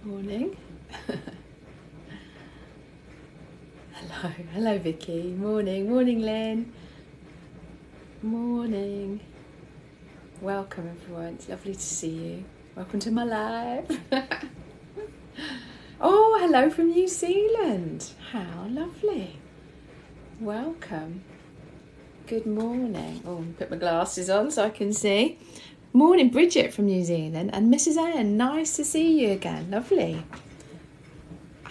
Morning. Hello Vicky. Morning Lynn. Morning. Welcome everyone, it's lovely to see you. Welcome to my live. Oh, hello from New Zealand. How lovely. Welcome. Good morning. Oh, put my glasses on so I can see. Morning Bridget from New Zealand and Mrs. Ann, nice to see you again. Lovely.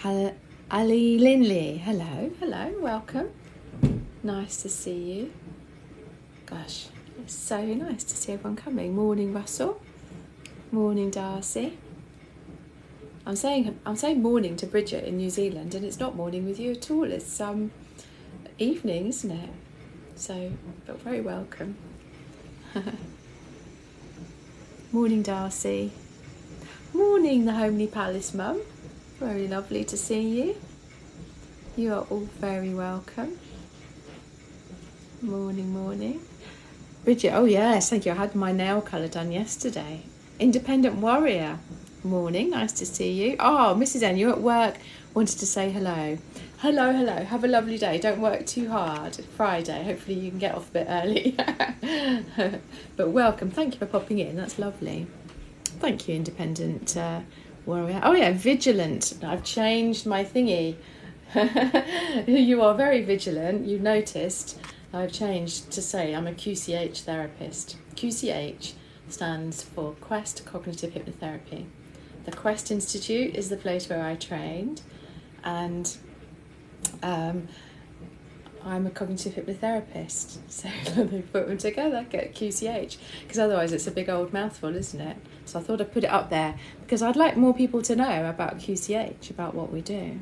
Ali Linley, hello, welcome. Nice to see you. Gosh, it's so nice to see everyone coming. Morning Russell. Morning Darcy. I'm saying morning to Bridget in New Zealand and it's not morning with you at all. It's evening, isn't it? So, but very welcome. Morning Darcy. Morning the Homely Palace Mum. Very lovely to see you. You are all very welcome. Morning. Bridget, oh yes, thank you. I had my nail colour done yesterday. Independent Warrior. Morning, nice to see you. Oh, Mrs. N, you're at work. Wanted to say hello. Hello. Have a lovely day. Don't work too hard. Friday. Hopefully you can get off a bit early. But welcome. Thank you for popping in. That's lovely. Thank you, Independent Warrior. Oh yeah, Vigilant. I've changed my thingy. You are very vigilant. You noticed. I've changed to say I'm a QCH therapist. QCH stands for Quest Cognitive Hypnotherapy. The Quest Institute is the place where I trained, and I'm a cognitive hypnotherapist. So they put them together, get QCH, because otherwise it's a big old mouthful, isn't it? So I thought I'd put it up there because I'd like more people to know about QCH, about what we do.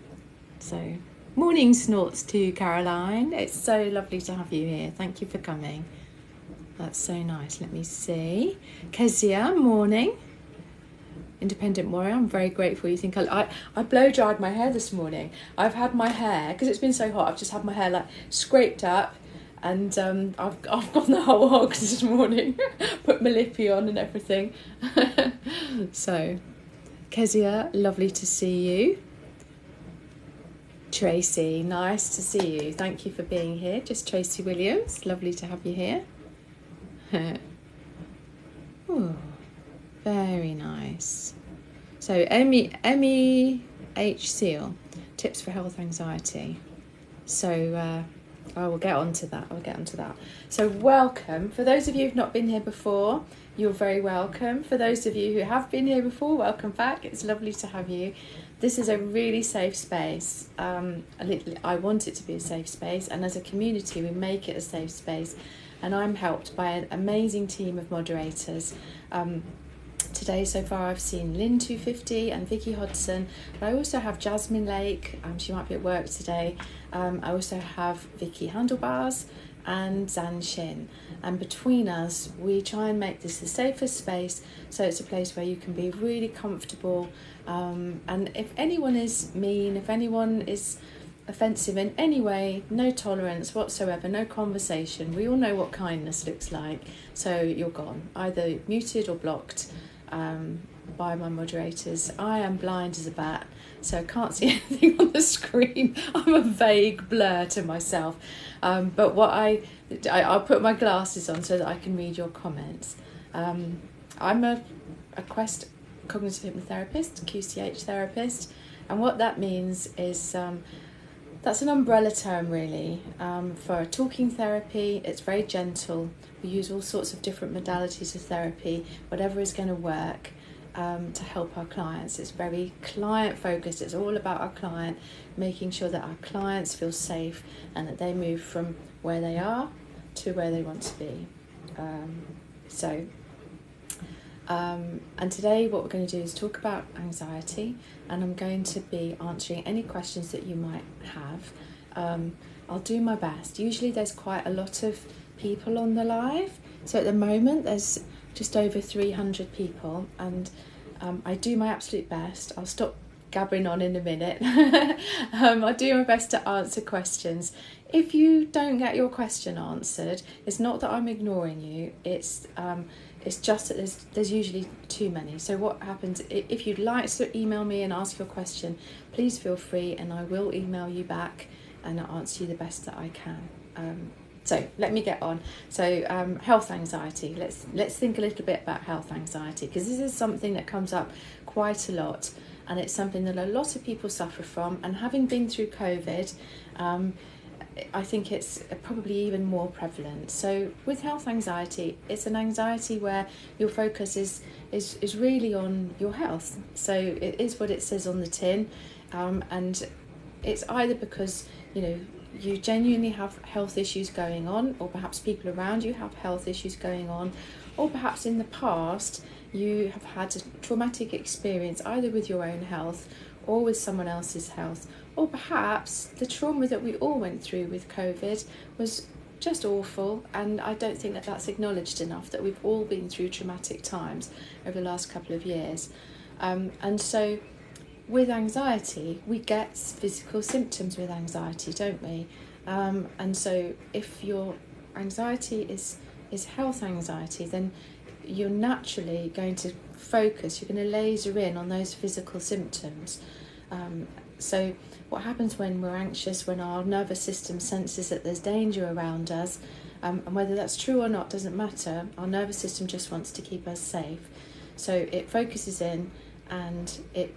So morning snorts to Caroline. It's so lovely to have you here. Thank you for coming. That's so nice. Let me see. Kezia, morning. Independent Warrior, I'm very grateful you think I blow dried my hair this morning. I've had my hair, because it's been so hot, I've just had my hair like scraped up, and I've gone the whole hog this morning. Put my lippy on and everything. So, Kezia, lovely to see you. Tracy, nice to see you. Thank you for being here. Just Tracy Williams, lovely to have you here. Oh, very nice. So Emmy H. Seal, tips for health anxiety. So I will get onto that. So welcome. For those of you who've not been here before, you're very welcome. For those of you who have been here before, welcome back. It's lovely to have you. This is a really safe space. I want it to be a safe space, and as a community we make it a safe space, and I'm helped by an amazing team of moderators. Today so far I've seen Lynn 250 and Vicky Hodson, but I also have Jasmine Lake, she might be at work today. I also have Vicky Handlebars and Zan Shin, and between us we try and make this the safest space, so it's a place where you can be really comfortable, and if anyone is mean, if anyone is offensive in any way, no tolerance whatsoever, no conversation. We all know what kindness looks like, so you're gone, either muted or blocked by my moderators. I am blind as a bat, so I can't see anything on the screen. I'm a vague blur to myself, but what I'll put my glasses on so that I can read your comments. I'm a Quest cognitive hypnotherapist, QCH therapist, and what that means is that's an umbrella term really for talking therapy. It's very gentle. We use all sorts of different modalities of therapy, whatever is going to work to help our clients. It's very client focused. It's all about our client, making sure that our clients feel safe and that they move from where they are to where they want to be. And today what we're going to do is talk about anxiety, and I'm going to be answering any questions that you might have. I'll do my best. Usually there's quite a lot of people on the live, so at the moment there's just over 300 people, and I do my absolute best. I'll stop gabbering on in a minute. I do my best to answer questions. If you don't get your question answered, it's not that I'm ignoring you, it's It's just that there's usually too many. So what happens, if you'd like to email me and ask your question, please feel free, and I will email you back and I'll answer you the best that I can. So let me get on. So health anxiety. Let's think a little bit about health anxiety, because this is something that comes up quite a lot, and it's something that a lot of people suffer from. And having been through COVID, I think it's probably even more prevalent. So with health anxiety, it's an anxiety where your focus is really on your health. So it is what it says on the tin, and it's either because you genuinely have health issues going on, or perhaps people around you have health issues going on, or perhaps in the past you have had a traumatic experience either with your own health or with someone else's health, or perhaps the trauma that we all went through with COVID was just awful, and I don't think that that's acknowledged enough, that we've all been through traumatic times over the last couple of years. And so with anxiety, we get physical symptoms with anxiety, don't we? And so if your anxiety is health anxiety, then you're naturally going to focus, you're going to laser in on those physical symptoms. So what happens when we're anxious, when our nervous system senses that there's danger around us, and whether that's true or not doesn't matter, our nervous system just wants to keep us safe. So it focuses in and it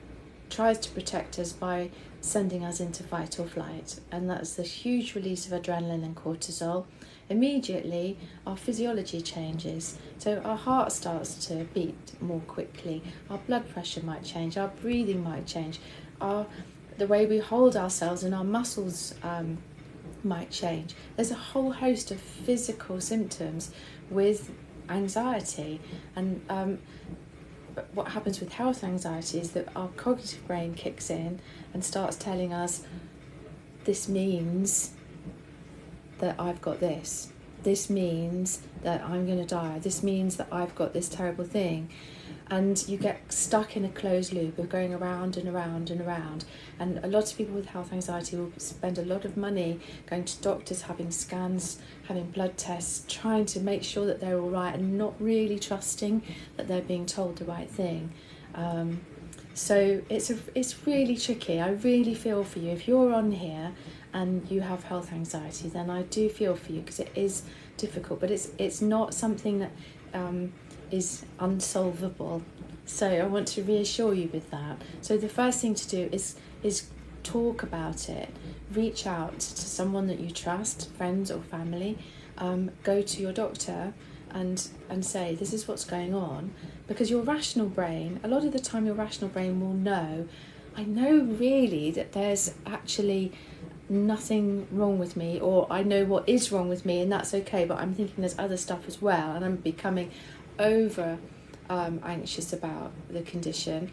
tries to protect us by sending us into fight or flight, and that's the huge release of adrenaline and cortisol. Immediately our physiology changes, so our heart starts to beat more quickly, our blood pressure might change, our breathing might change, the way we hold ourselves and our muscles might change. There's a whole host of physical symptoms with anxiety, and what happens with health anxiety is that our cognitive brain kicks in and starts telling us, this means that I've got this. This means that I'm going to die. This means that I've got this terrible thing. And you get stuck in a closed loop of going around and around and around. And a lot of people with health anxiety will spend a lot of money going to doctors, having scans, having blood tests, trying to make sure that they're all right, and not really trusting that they're being told the right thing. So it's really tricky. I really feel for you. If you're on here and you have health anxiety, then I do feel for you, because it is difficult, but it's not something that is unsolvable. So I want to reassure you with that. So the first thing to do is talk about it. Reach out to someone that you trust, friends or family. Go to your doctor and say, this is what's going on, because your rational brain, a lot of the time your rational brain will know, I know really that there's actually nothing wrong with me, or I know what is wrong with me and that's okay, but I'm thinking there's other stuff as well, and I'm becoming over anxious about the condition.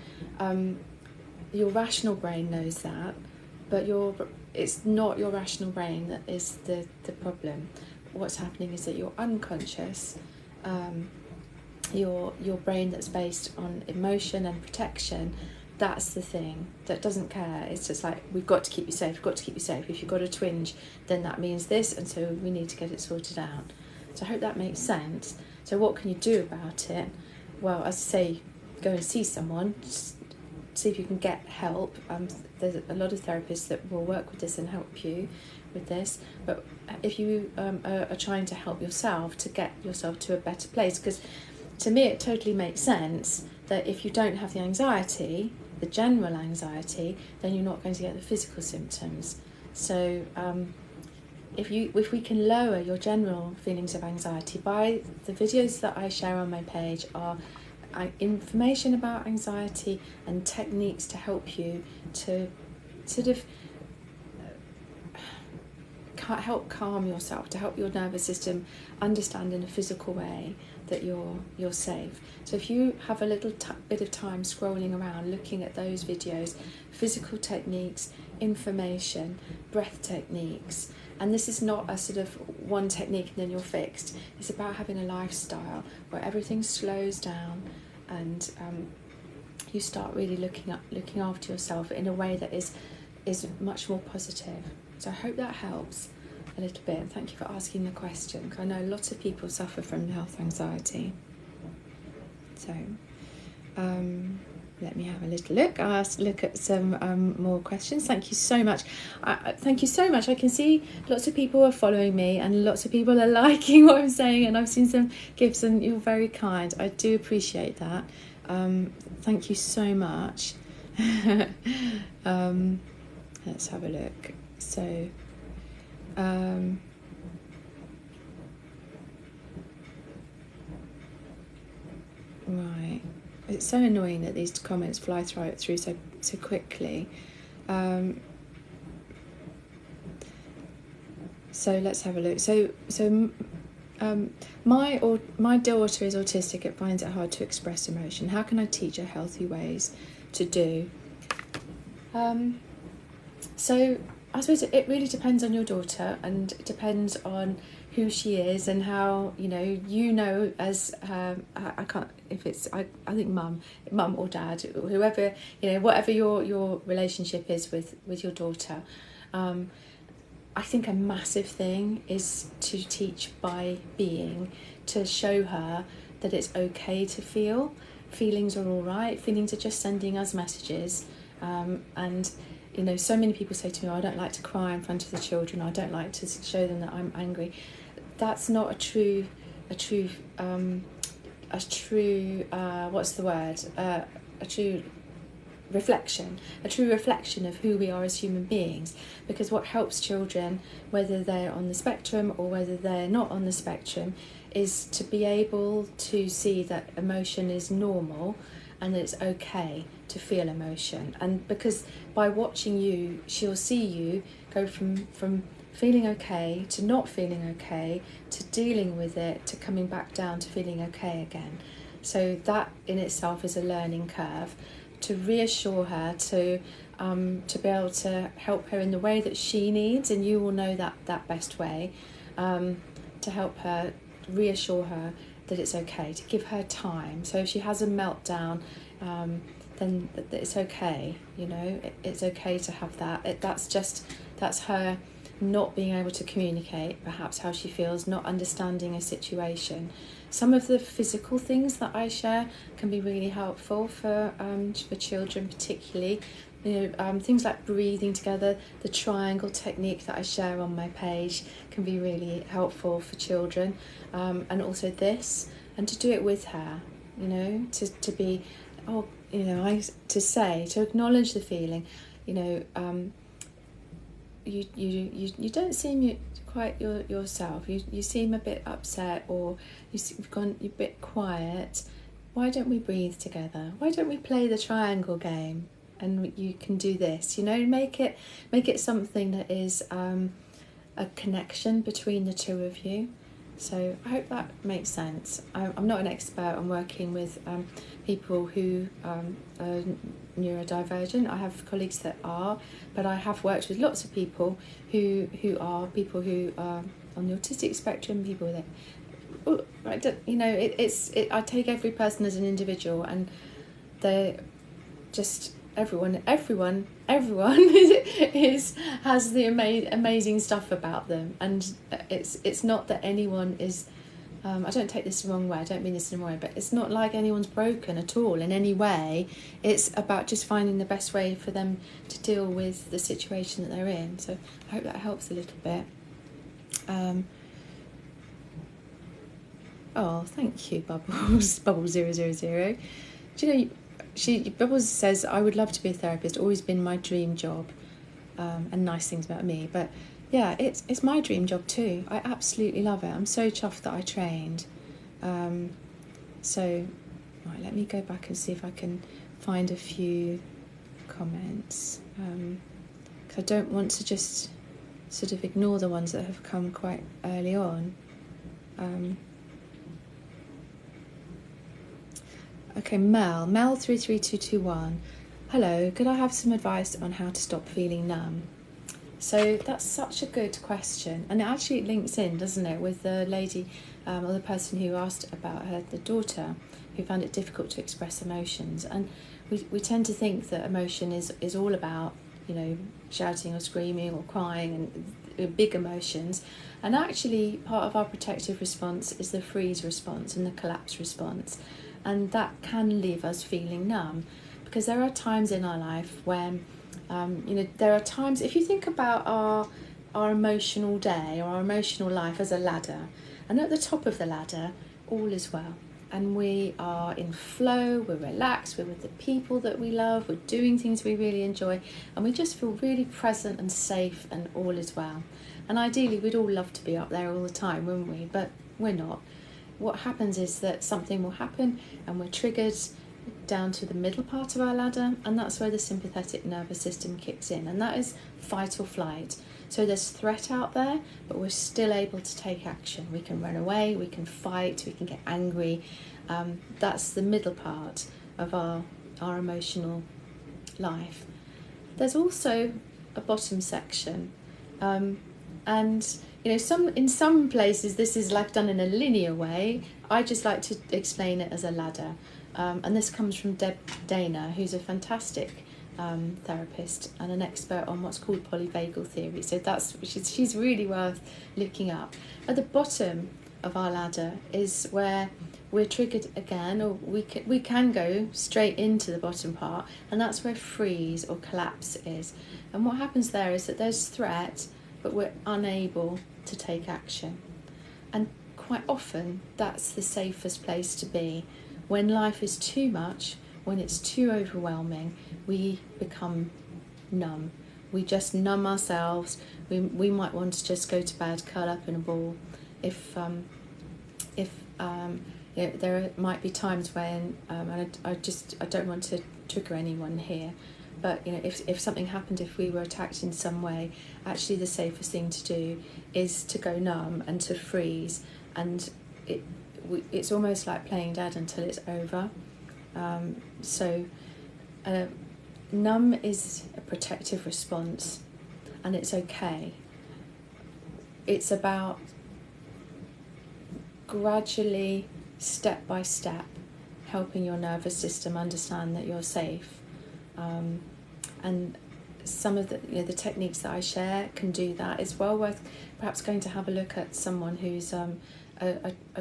Your rational brain knows that, but it's not your rational brain that is the problem. What's happening is that your unconscious, your brain that's based on emotion and protection, that's the thing that doesn't care. It's just like, we've got to keep you safe, we've got to keep you safe. If you've got a twinge, then that means this, and so we need to get it sorted out. So I hope that makes sense. So what can you do about it? Well, as I say, go and see someone, see if you can get help. There's a lot of therapists that will work with this and help you with this. But if you are trying to help yourself to get yourself to a better place, because to me it totally makes sense that if you don't have the anxiety, the general anxiety, then you're not going to get the physical symptoms. So if we can lower your general feelings of anxiety, by the videos that I share on my page are information about anxiety and techniques to help you to sort of help calm yourself, to help your nervous system understand in a physical way that you're safe. So if you have a little bit of time scrolling around looking at those videos, physical techniques, information, breath techniques, and this is not a sort of one technique and then you're fixed. It's about having a lifestyle where everything slows down and you start really looking after yourself in a way that is much more positive. So I hope that helps a little bit. Thank you for asking the question, because I know lots of people suffer from health anxiety. So let me have a little look. I'll look at some more questions. Thank you so much. Thank you so much. I can see lots of people are following me and lots of people are liking what I'm saying, and I've seen some gifts, and you're very kind. I do appreciate that. Thank you so much. Let's have a look. So right, it's so annoying that these comments fly through so quickly. So let's have a look. My daughter is autistic. It finds it hard to express emotion. How can I teach her healthy ways to do? So I suppose it really depends on your daughter, and it depends on who she is and how, as I can't, if it's I think mum or dad, whoever, whatever your relationship is with your daughter. I think a massive thing is to teach by being, to show her that it's okay to feel. Feelings are all right. Feelings are just sending us messages. And so many people say to me, I don't like to cry in front of the children. I don't like to show them that I'm angry. That's not a true reflection of who we are as human beings. Because what helps children, whether they're on the spectrum or whether they're not on the spectrum, is to be able to see that emotion is normal and that it's okay to feel emotion. And because by watching you, she'll see you go from feeling okay to not feeling okay to dealing with it to coming back down to feeling okay again. So that in itself is a learning curve. To reassure her, to be able to help her in the way that she needs, and you will know that best way, to help her, reassure her that it's okay, to give her time. So if she has a meltdown, then it's okay, it's okay to have that. That's her not being able to communicate perhaps how she feels, not understanding a situation. Some of the physical things that I share can be really helpful for children particularly. Things like breathing together, the triangle technique that I share on my page can be really helpful for children, and also this, and to do it with her, to be, to acknowledge the feeling, you don't seem quite yourself. You seem a bit upset, or you've gone a bit quiet. Why don't we breathe together? Why don't we play the triangle game? And you can do this. Make it something that is a connection between the two of you. So I hope that makes sense. I'm not an expert on working with people who are neurodivergent. I have colleagues that are, but I have worked with lots of people who are on the autistic spectrum. People that, I take every person as an individual, and they're just everyone has the amazing stuff about them, and it's not that anyone is. I don't take this the wrong way. I don't mean this in the wrong way, but it's not like anyone's broken at all in any way. It's about just finding the best way for them to deal with the situation that they're in. So I hope that helps a little bit. Oh, thank you, Bubbles. Bubbles 000. Do you know? Bubbles says, I would love to be a therapist, always been my dream job, and nice things about me. But yeah, it's my dream job too. I absolutely love it. I'm so chuffed that I trained. So, right, let me go back and see if I can find a few comments. Because I don't want to just sort of ignore the ones that have come quite early on. Okay, Mel 33221. Hello, could I have some advice on how to stop feeling numb? So that's such a good question, and it actually links in, doesn't it, with the lady or the person who asked about the daughter who found it difficult to express emotions. And we tend to think that emotion is all about, shouting or screaming or crying and big emotions. And actually part of our protective response is the freeze response and the collapse response. and that can leave us feeling numb, because there are times in our life when there are times, if you think about our emotional day or our emotional life as a ladder, and at the top of the ladder all is well, and we are in flow, we're relaxed, we're with the people that we love, we're doing things we really enjoy, and we just feel really present and safe, and all is well. And ideally we'd all love to be up there all the time, wouldn't we? But we're not. What happens is that something will happen and we're triggered down to the middle part of our ladder, and that's where the sympathetic nervous system kicks in, and that is fight or flight. So there's threat out there, but we're still able to take action. We can run away, we can fight, we can get angry. That's the middle part of our emotional life. There's also a bottom section, and in some places this is like done in a linear way. I just like to explain it as a ladder, and this comes from Deb Dana, who's a fantastic therapist and an expert on what's called polyvagal theory. So she's really worth looking up. At the bottom of our ladder is where we're triggered again, or we can go straight into the bottom part, and that's where freeze or collapse is. And what happens there is that there's threat, but we're unable to take action. And quite often that's the safest place to be. When life is too much, when it's too overwhelming, we become numb. We just numb ourselves. We might want to just go to bed, curl up in a ball. There might be times when, and I don't want to trigger anyone here, but if something happened, if we were attacked in some way, actually the safest thing to do is to go numb and to freeze, and it's almost like playing dead until it's over. Numb is a protective response, and it's okay. It's about gradually, step by step, helping your nervous system understand that you're safe. And some of the techniques that I share can do that. It's well worth perhaps going to have a look at someone who's a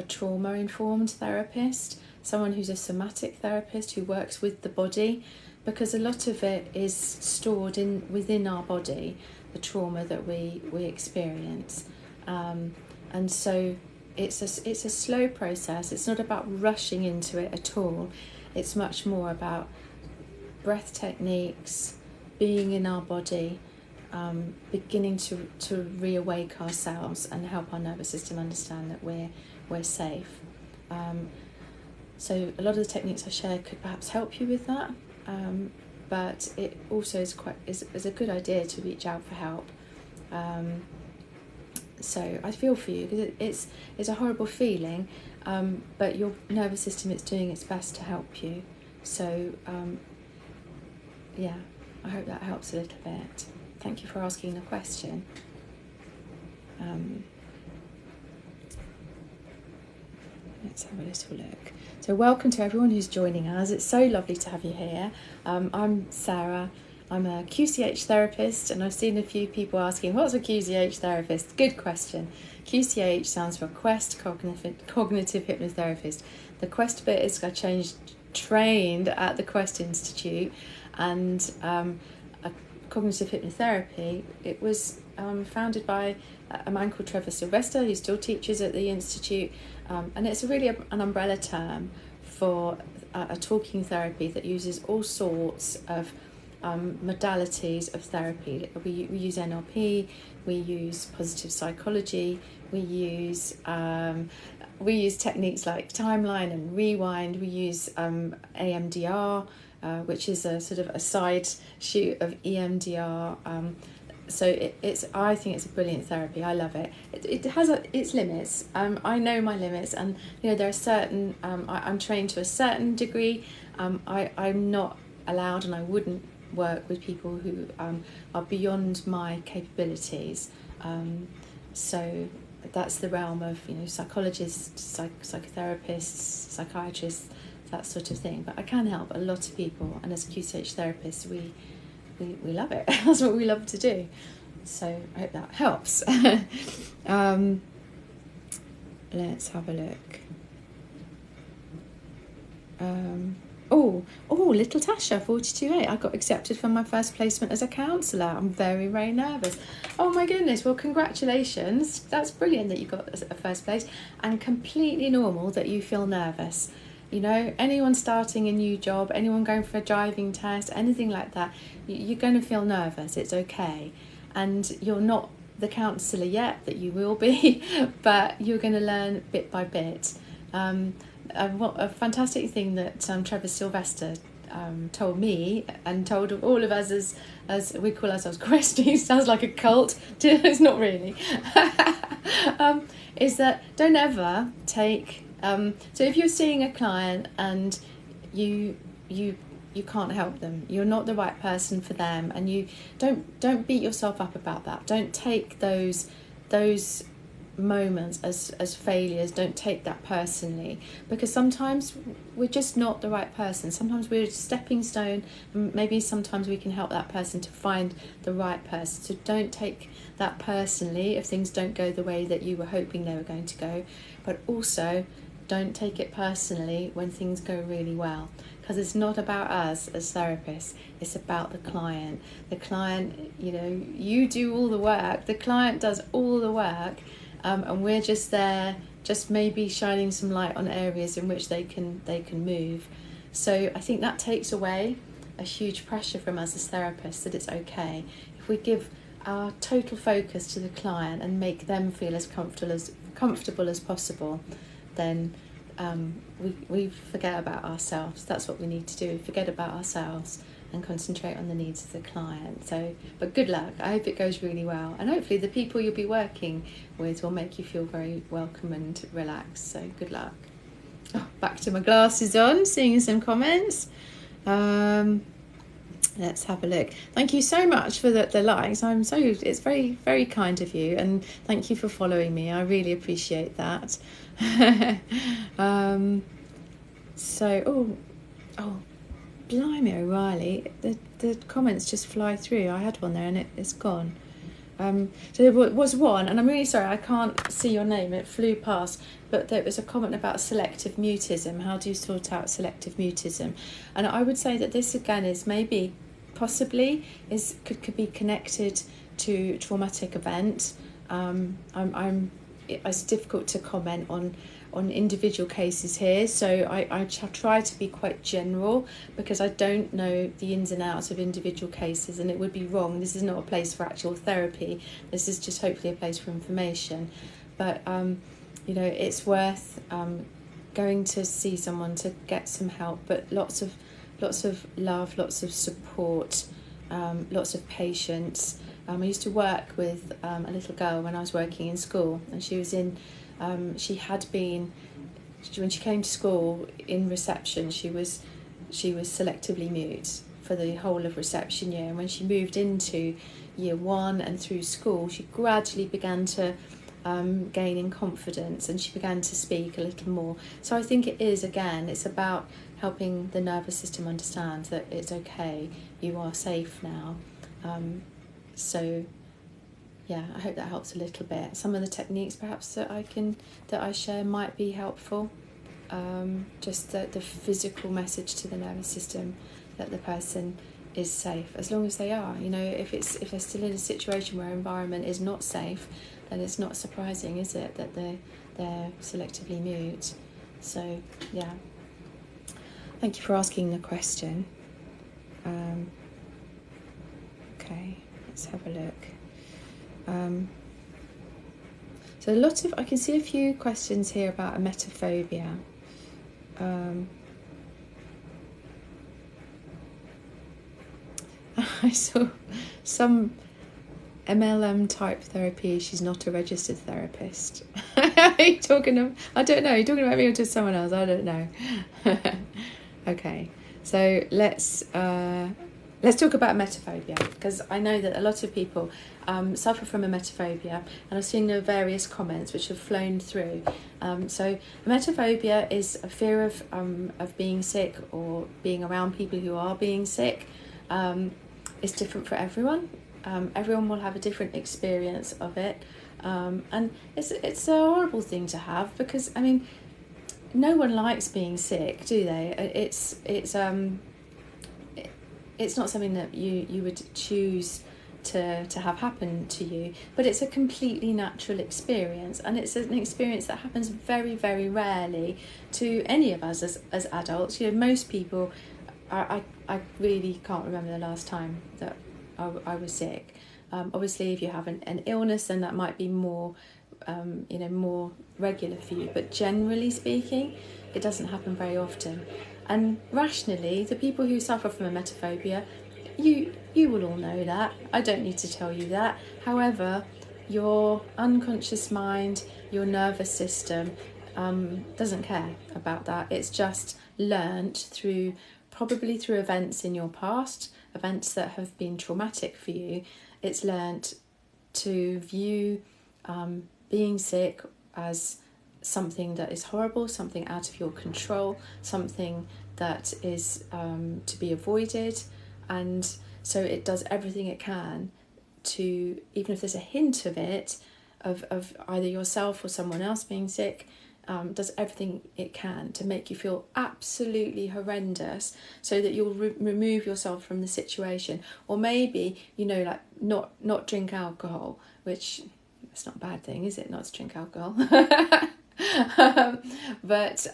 trauma-informed therapist, someone who's a somatic therapist who works with the body, because a lot of it is stored within our body, the trauma that we experience. And so it's a slow process. It's not about rushing into it at all. It's much more about breath techniques, being in our body, beginning to reawake ourselves and help our nervous system understand that we're safe. So a lot of the techniques I share could perhaps help you with that, but it also is a good idea to reach out for help. So I feel for you, because it's a horrible feeling, but your nervous system is doing its best to help you. So I hope that helps a little bit. Thank you for asking the question. Let's have a little look. So welcome to everyone who's joining us. It's so lovely to have you here. I'm Sarah. I'm a QCH therapist, and I've seen a few people asking, what's a QCH therapist? Good question. QCH stands for Quest Cognitive Hypnotherapist. The Quest bit is I trained at the Quest Institute, and cognitive hypnotherapy, it was founded by a man called Trevor Sylvester, who still teaches at the Institute, and it's really an umbrella term for a talking therapy that uses all sorts of modalities of therapy. We use NLP, we use positive psychology, we use techniques like timeline and rewind, we use AMDR, which is a sort of a side shoot of EMDR. So I think it's a brilliant therapy. I love it. It has its limits. I know my limits, and there are certain. I'm trained to a certain degree. I'm not allowed, and I wouldn't work with people who are beyond my capabilities. So that's the realm of psychologists, psychotherapists, psychiatrists, that sort of thing. But I can help a lot of people, and as QCH therapists, we love it. That's what we love to do. So I hope that helps. Let's have a look. Little Tasha, 42A. I got accepted for my first placement as a counsellor. I'm very, very nervous. Oh my goodness. Well, congratulations. That's brilliant that you got a first place, and completely normal that you feel nervous. You know, anyone starting a new job, anyone going for a driving test, anything like that, you're going to feel nervous. It's okay. And you're not the counsellor yet, that you will be, but you're going to learn bit by bit. A fantastic thing that Trevor Sylvester told me and told all of us as we call ourselves Questies, sounds like a cult, it's not really, is that don't ever take, so if you're seeing a client and you can't help them, you're not the right person for them, and you don't beat yourself up about that. Don't take those moments as failures. Don't take that personally, because sometimes we're just not the right person. Sometimes we're a stepping stone, and maybe sometimes we can help that person to find the right person. So don't take that personally if things don't go the way that you were hoping they were going to go, but also don't take it personally when things go really well, because it's not about us as therapists, it's about the client. The client, you know, you do all the work, the client does all the work, and we're just there, just maybe shining some light on areas in which they can move. So I think that takes away a huge pressure from us as therapists, that it's okay if we give our total focus to the client and make them feel as comfortable as possible. Then we forget about ourselves. That's what we need to do, forget about ourselves and concentrate on the needs of the client. So, but good luck. I hope it goes really well, and hopefully the people you'll be working with will make you feel very welcome and relaxed. So good luck. Back to my glasses on, seeing some comments. Let's have a look. Thank you so much for the likes. It's very, very kind of you, and thank you for following me. I really appreciate that. Blimey O'Reilly, the comments just fly through. I had one there and it's gone. So there was one, and I'm really sorry I can't see your name, it flew past, but there was a comment about selective mutism. How do you sort out selective mutism? And I would say that this again is maybe possibly could be connected to traumatic event. It's difficult to comment on individual cases here, so I try to be quite general, because I don't know the ins and outs of individual cases, and it would be wrong. This is not a place for actual therapy. This is just hopefully a place for information. But it's worth going to see someone to get some help. But lots of love, lots of support, lots of patience. I used to work with a little girl when I was working in school, and she was when she came to school in reception, she was selectively mute for the whole of reception year. And when she moved into year 1 and through school, she gradually began to gain in confidence, and she began to speak a little more. So I think it's about helping the nervous system understand that it's okay, you are safe now. I hope that helps a little bit. Some of the techniques perhaps that I share might be helpful. Just the physical message to the nervous system that the person is safe, as long as they are. If they're still in a situation where environment is not safe, then it's not surprising, is it, that they're selectively mute. So yeah, thank you for asking the question. Okay, let's have a look. So I can see a few questions here about emetophobia. I saw some MLM type therapy. She's not a registered therapist. Are you talking I don't know. Are you talking about me or just someone else? I don't know. Okay, so let's talk about emetophobia, because I know that a lot of people suffer from emetophobia, and I've seen the various comments which have flown through. So emetophobia is a fear of being sick or being around people who are being sick. It's different for everyone. Everyone will have a different experience of it, and it's a horrible thing to have, because no one likes being sick, do they? It's not something that you would choose to have happen to you, but it's a completely natural experience, and it's an experience that happens very, very rarely to any of us as adults. You know, most people, I really can't remember the last time that I was sick. Obviously, if you have an illness, then that might be more more regular for you, but generally speaking, it doesn't happen very often. And rationally, the people who suffer from emetophobia, you will all know that. I don't need to tell you that. However, your unconscious mind, your nervous system, doesn't care about that. It's just learnt probably through events in your past, events that have been traumatic for you. It's learnt to view being sick as something that is horrible, something out of your control, something that is to be avoided, and so it does everything it can to, even if there's a hint of it, of either yourself or someone else being sick, does everything it can to make you feel absolutely horrendous, so that you'll remove yourself from the situation, or maybe like not drink alcohol, which it's not a bad thing, is it, not to drink alcohol? But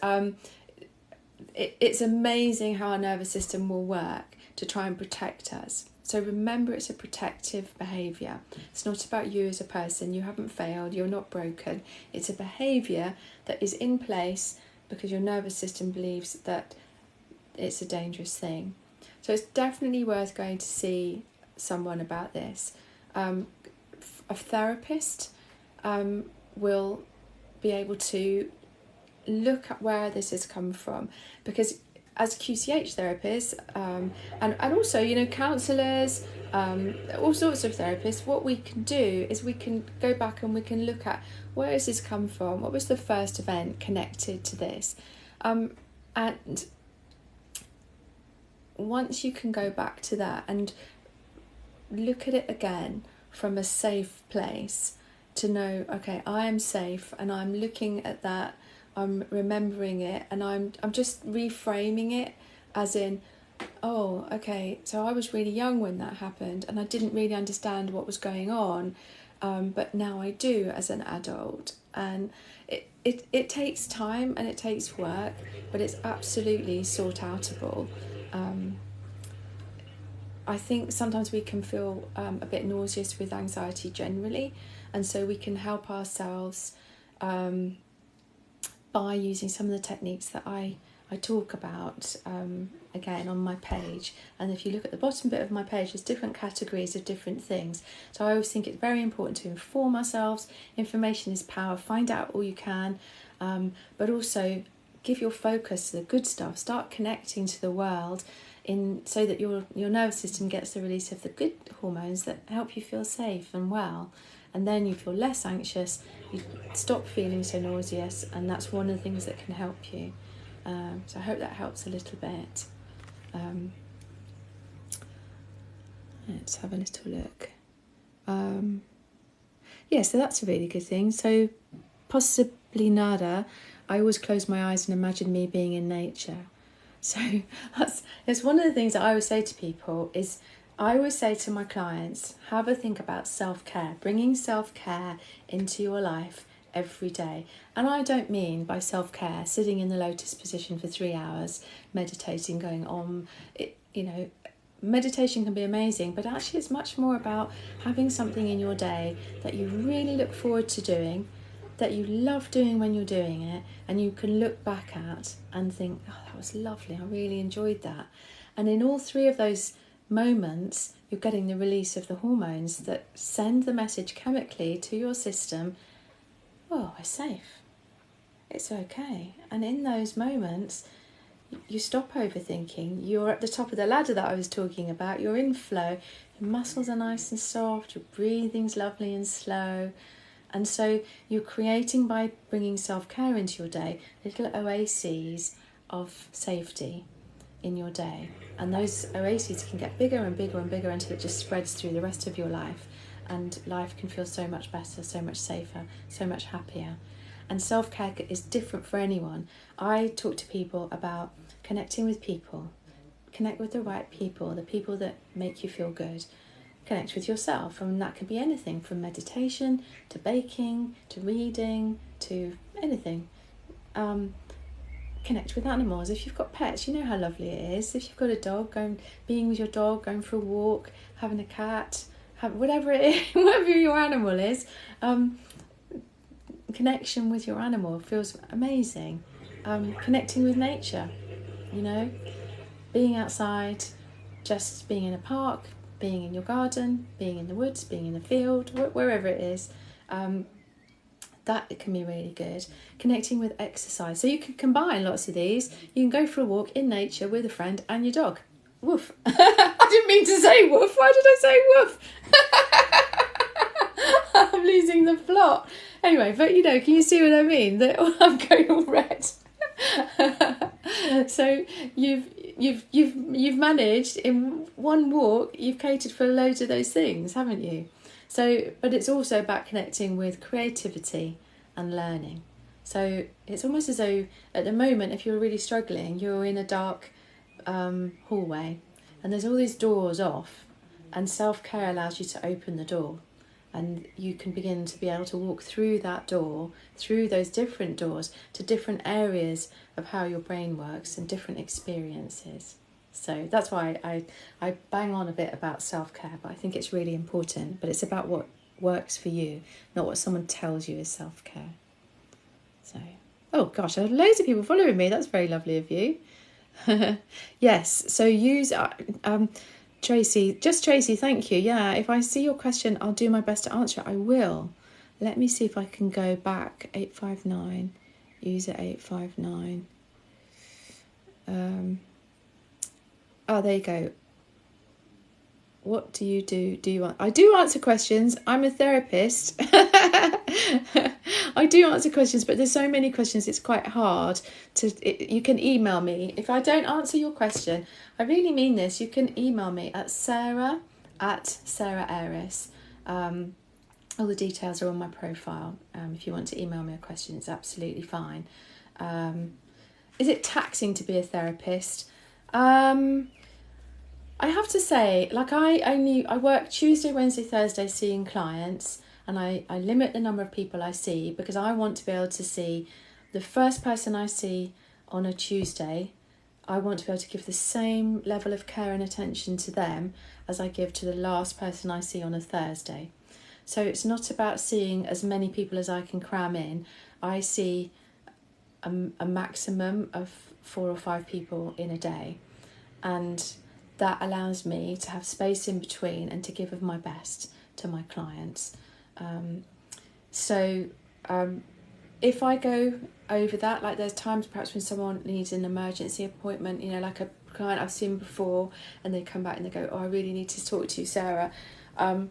it's amazing how our nervous system will work to try and protect us. So remember, it's a protective behaviour. It's not about you as a person. You haven't failed, you're not broken. It's a behaviour that is in place because your nervous system believes that it's a dangerous thing. So it's definitely worth going to see someone about this. A therapist will be able to look at where this has come from, because as QCH therapists, and also counsellors, all sorts of therapists, what we can do is we can go back and we can look at, where has this come from, what was the first event connected to this, and once you can go back to that and look at it again from a safe place, to know, okay, I am safe, and I'm looking at that, I'm remembering it, and I'm just reframing it as in, oh, okay, so I was really young when that happened and I didn't really understand what was going on, but now I do as an adult. And it takes time and it takes work, but it's absolutely sort-outable. I think sometimes we can feel a bit nauseous with anxiety generally, and so we can help ourselves by using some of the techniques that I talk about again on my page. And if you look at the bottom bit of my page, there's different categories of different things. So I always think it's very important to inform ourselves. Information is power. Find out all you can, but also give your focus to the good stuff. Start connecting to the world, so that your nervous system gets the release of the good hormones that help you feel safe and well, and then you feel less anxious, you stop feeling so nauseous, and that's one of the things that can help you. So I hope that helps a little bit. Let's have a little look. So that's a really good thing. So possibly nada, I always close my eyes and imagine me being in nature. So it's one of the things that I always say to people is, I always say to my clients, have a think about self-care, bringing self-care into your life every day. And I don't mean by self-care sitting in the lotus position for 3 hours, meditating, going on. Meditation can be amazing, but actually it's much more about having something in your day that you really look forward to doing, that you love doing when you're doing it, and you can look back at and think, oh, that was lovely, I really enjoyed that. And in all three of those moments, you're getting the release of the hormones that send the message chemically to your system, oh, we're safe, it's okay. And in those moments, you stop overthinking. You're at the top of the ladder that I was talking about. You're in flow, your muscles are nice and soft, your breathing's lovely and slow. And so you're creating, by bringing self-care into your day, little oases of safety in your day. And those oases can get bigger and bigger and bigger until it just spreads through the rest of your life. And life can feel so much better, so much safer, so much happier. and self-care is different for anyone. I talk to people about connecting with people, connect with the right people, the people that make you feel good. Connect with yourself, and that can be anything from meditation to baking to reading to anything. Connect with animals. If you've got pets, you know how lovely it is. If you've got a dog, being with your dog, going for a walk, having a cat, whatever it is, whatever your animal is, connection with your animal feels amazing. Connecting with nature, being outside, just being in a park, being in your garden, being in the woods, being in the field, wherever it is, that can be really good. Connecting with exercise. So you can combine lots of these. You can go for a walk in nature with a friend and your dog. Woof. I didn't mean to say woof. Why did I say woof? I'm losing the plot. Anyway, but can you see what I mean? That I'm going all red. So you've managed in one walk, you've catered for loads of those things, haven't you? So, but it's also about connecting with creativity and learning. So it's almost as though at the moment, if you're really struggling, you're in a dark hallway and there's all these doors off, and self-care allows you to open the door, and you can begin to be able to walk through that door, through those different doors to different areas of how your brain works and different experiences. So that's why I bang on a bit about self-care, but I think it's really important. But it's about what works for you, not what someone tells you is self-care. So, oh gosh, I have loads of people following me. That's very lovely of you. Yes, so use... Tracy, thank you. Yeah, if I see your question, I'll do my best to answer it. I will. Let me see if I can go back. 859, user 859. There you go. What do you do? I do answer questions. I'm a therapist. I do answer questions, but there's so many questions, it's quite hard you can email me. If I don't answer your question, I really mean this, you can email me at sarah@sarah.aris. All the details are on my profile. If you want to email me a question, it's absolutely fine. Is it taxing to be a therapist? I have to say, I work Tuesday, Wednesday, Thursday seeing clients, and I limit the number of people I see because I want to be able to see the first person I see on a Tuesday. I want to be able to give the same level of care and attention to them as I give to the last person I see on a Thursday. So it's not about seeing as many people as I can cram in. I see a maximum of 4 or 5 people in a day, and that allows me to have space in between and to give of my best to my clients. If I go over that, like there's times perhaps when someone needs an emergency appointment, like a client I've seen before, and they come back and they go, I really need to talk to you, Sarah, and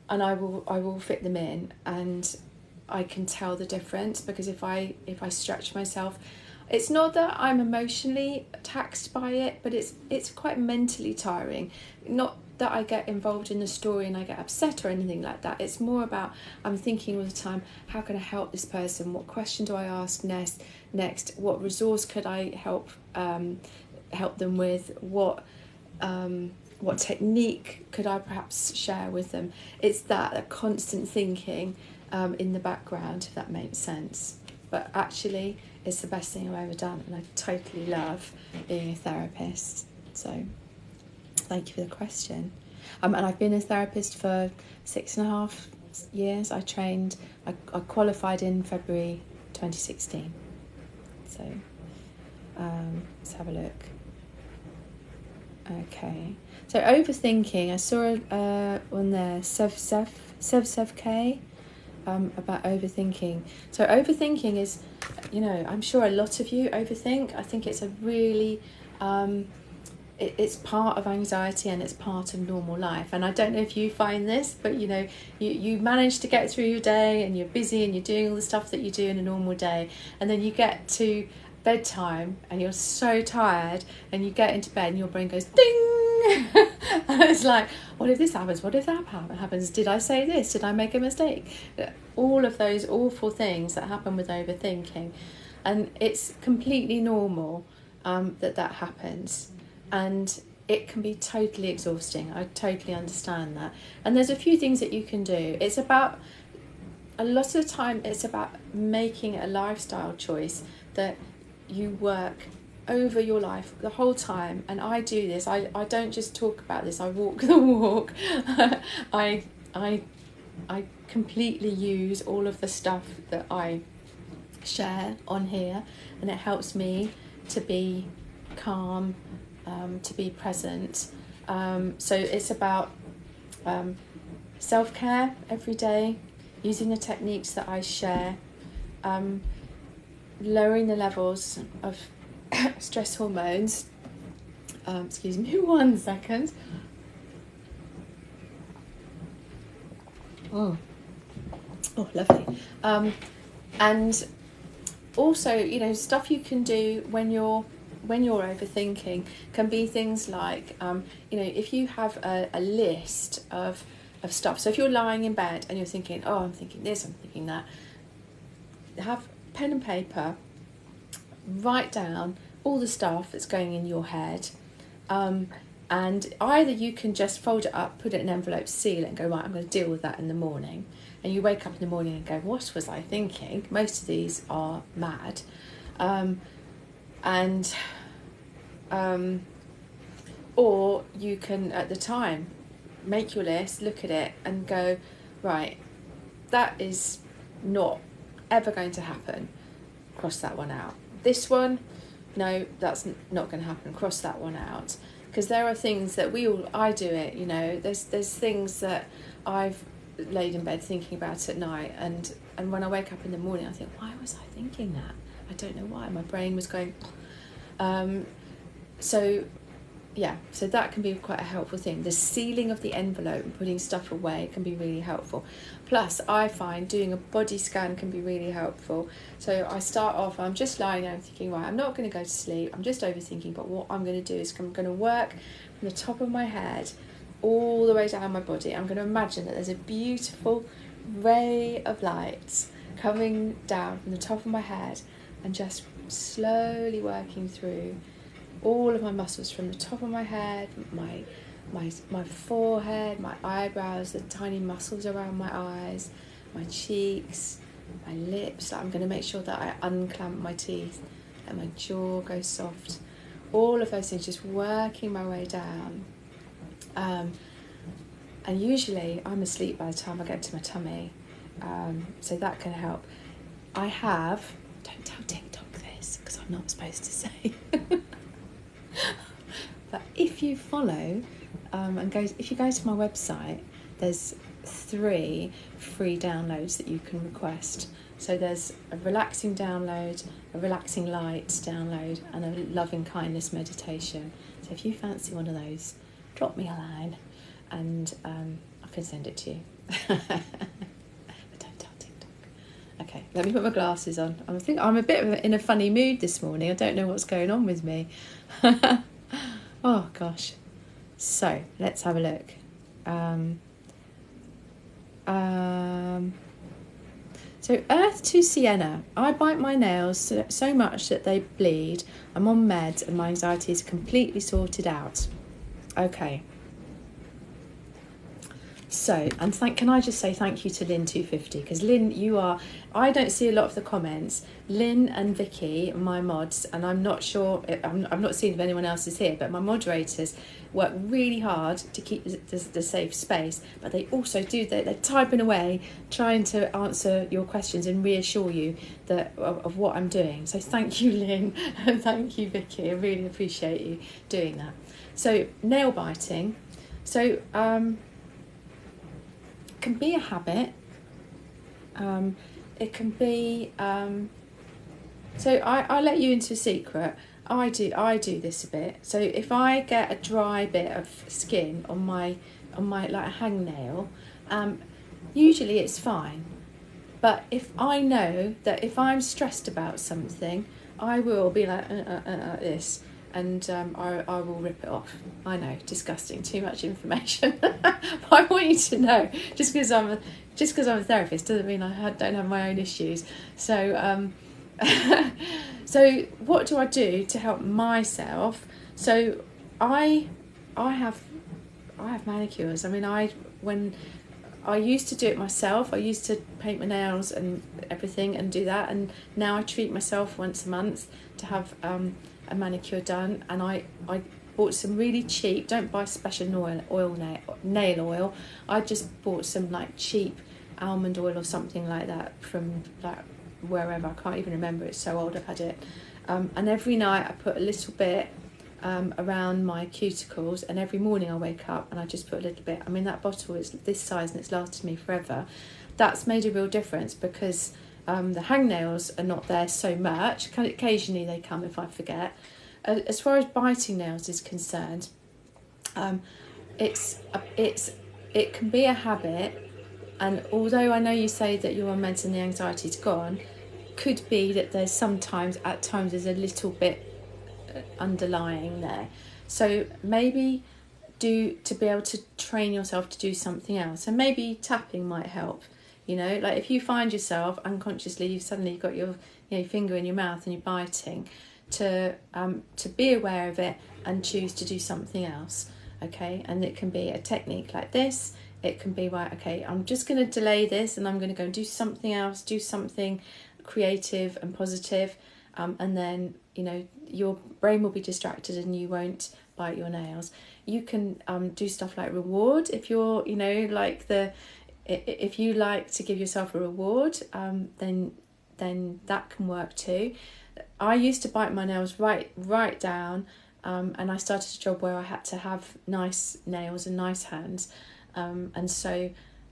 I will fit them in, and I can tell the difference, because if I stretch myself, it's not that I'm emotionally taxed by it, but it's quite mentally tiring. Not that I get involved in the story and I get upset or anything like that. It's more about I'm thinking all the time, how can I help this person? What question do I ask next? What resource could I help them with? What technique could I perhaps share with them? It's that constant thinking in the background, if that makes sense. But actually, it's the best thing I've ever done, and I totally love being a therapist. So thank you for the question. And I've been a therapist for 6.5 years. I qualified in February 2016. So let's have a look. Okay. So overthinking, I saw one there, Sev K, about overthinking. So overthinking is, I'm sure a lot of you overthink. I think it's a really, it's part of anxiety and it's part of normal life. And I don't know if you find this, but you manage to get through your day and you're busy and you're doing all the stuff that you do in a normal day, and then you get to bedtime and you're so tired and you get into bed and your brain goes ding And it's like, what if this happens? What if that happens? Did I say this? Did I make a mistake? All of those awful things that happen with overthinking. And it's completely normal that happens. And it can be totally exhausting. I totally understand that. And there's a few things that you can do. It's about, a lot of the time, it's about making a lifestyle choice that you work over your life the whole time. And I do this. I don't just talk about this. I walk the walk. I completely use all of the stuff that I share on here, and it helps me to be calm, to be present. So it's about self-care every day, using the techniques that I share, lowering the levels of stress hormones. Excuse me 1 second. Oh, lovely. And also, stuff you can do when you're overthinking can be things like, if you have a list of stuff. So if you're lying in bed and you're thinking, oh, I'm thinking this, I'm thinking that, have pen and paper, write down all the stuff that's going in your head, and either you can just fold it up, put it in an envelope, seal it, and go, right, I'm going to deal with that in the morning. And you wake up in the morning and go, what was I thinking? Most of these are mad. Or you can, at the time, make your list, look at it, and go, right, that is not ever going to happen. Cross that one out. This one, no, that's not going to happen. Cross that one out. Because there are things that I do it, there's things that I've laid in bed thinking about at night, and when I wake up in the morning I think, why was I thinking that? I don't know why. My brain was going so that can be quite a helpful thing. The sealing of the envelope and putting stuff away can be really helpful. Plus, I find doing a body scan can be really helpful. So I start off, I'm just lying there and thinking, right, I'm not going to go to sleep, I'm just overthinking, but what I'm going to do is I'm going to work from the top of my head all the way down my body. I'm going to imagine that there's a beautiful ray of light coming down from the top of my head and just slowly working through all of my muscles from the top of my head, my forehead, my eyebrows, the tiny muscles around my eyes, my cheeks, my lips. I'm going to make sure that I unclamp my teeth and my jaw goes soft. All of those things, just working my way down. And usually I'm asleep by the time I get to my tummy, so that can help. Don't tell TikTok this, because I'm not supposed to say. But if you follow if you go to my website, there's 3 free downloads that you can request. So there's a relaxing download, a relaxing light download, and a loving kindness meditation. So if you fancy one of those, drop me a line and I can send it to you. But don't tell TikTok. Okay, let me put my glasses on. I think I'm a bit in a funny mood this morning. I don't know what's going on with me. Oh gosh. So let's have a look. So Earth to Sienna. I bite my nails so much that they bleed. I'm on meds and my anxiety is completely sorted out. Okay. So, and can I just say thank you to Lynn250, because Lynn, I don't see a lot of the comments. Lynn and Vicky, my mods, and I'm not sure, I'm not seeing if anyone else is here, but my moderators work really hard to keep the safe space, but they also they're typing away, trying to answer your questions and reassure you of what I'm doing. So thank you, Lynn, and thank you, Vicky. I really appreciate you doing that. So, nail biting. So, can be a habit. It can be so I'll let you into a secret. I do this a bit. So if I get a dry bit of skin on my like a hangnail, usually it's fine. But if I know that if I'm stressed about something, I will be like this, and I will rip it off. I know, disgusting, too much information. But I want you to know, just because I'm a therapist doesn't mean I don't have my own issues. So so what do I do to help myself? So I have manicures. I mean, when I used to do it myself, I used to paint my nails and everything and do that, and now I treat myself once a month to have a manicure done. And I bought some really cheap, don't buy special nail oil, I just bought some like cheap almond oil or something like that from like wherever, I can't even remember, it's so old I've had it. And every night I put a little bit around my cuticles, and every morning I wake up and I just put a little bit. I mean, that bottle is this size and it's lasted me forever. That's made a real difference, because the hangnails are not there so much. Occasionally they come if I forget. As far as biting nails is concerned, it can be a habit, and although I know you say that you're on meds and the anxiety's gone, could be that at times there's a little bit underlying there. So maybe to be able to train yourself to do something else, and maybe tapping might help. You know, like if you find yourself unconsciously, you've suddenly got your finger in your mouth and you're biting, to be aware of it and choose to do something else. Okay, and it can be a technique like this. It can be, right, okay, I'm just going to delay this and I'm going to go and do something else, do something creative and positive, and then your brain will be distracted and you won't bite your nails. You can do stuff like reward. If you're if you like to give yourself a reward, then that can work too. I used to bite my nails right down, and I started a job where I had to have nice nails and nice hands, and so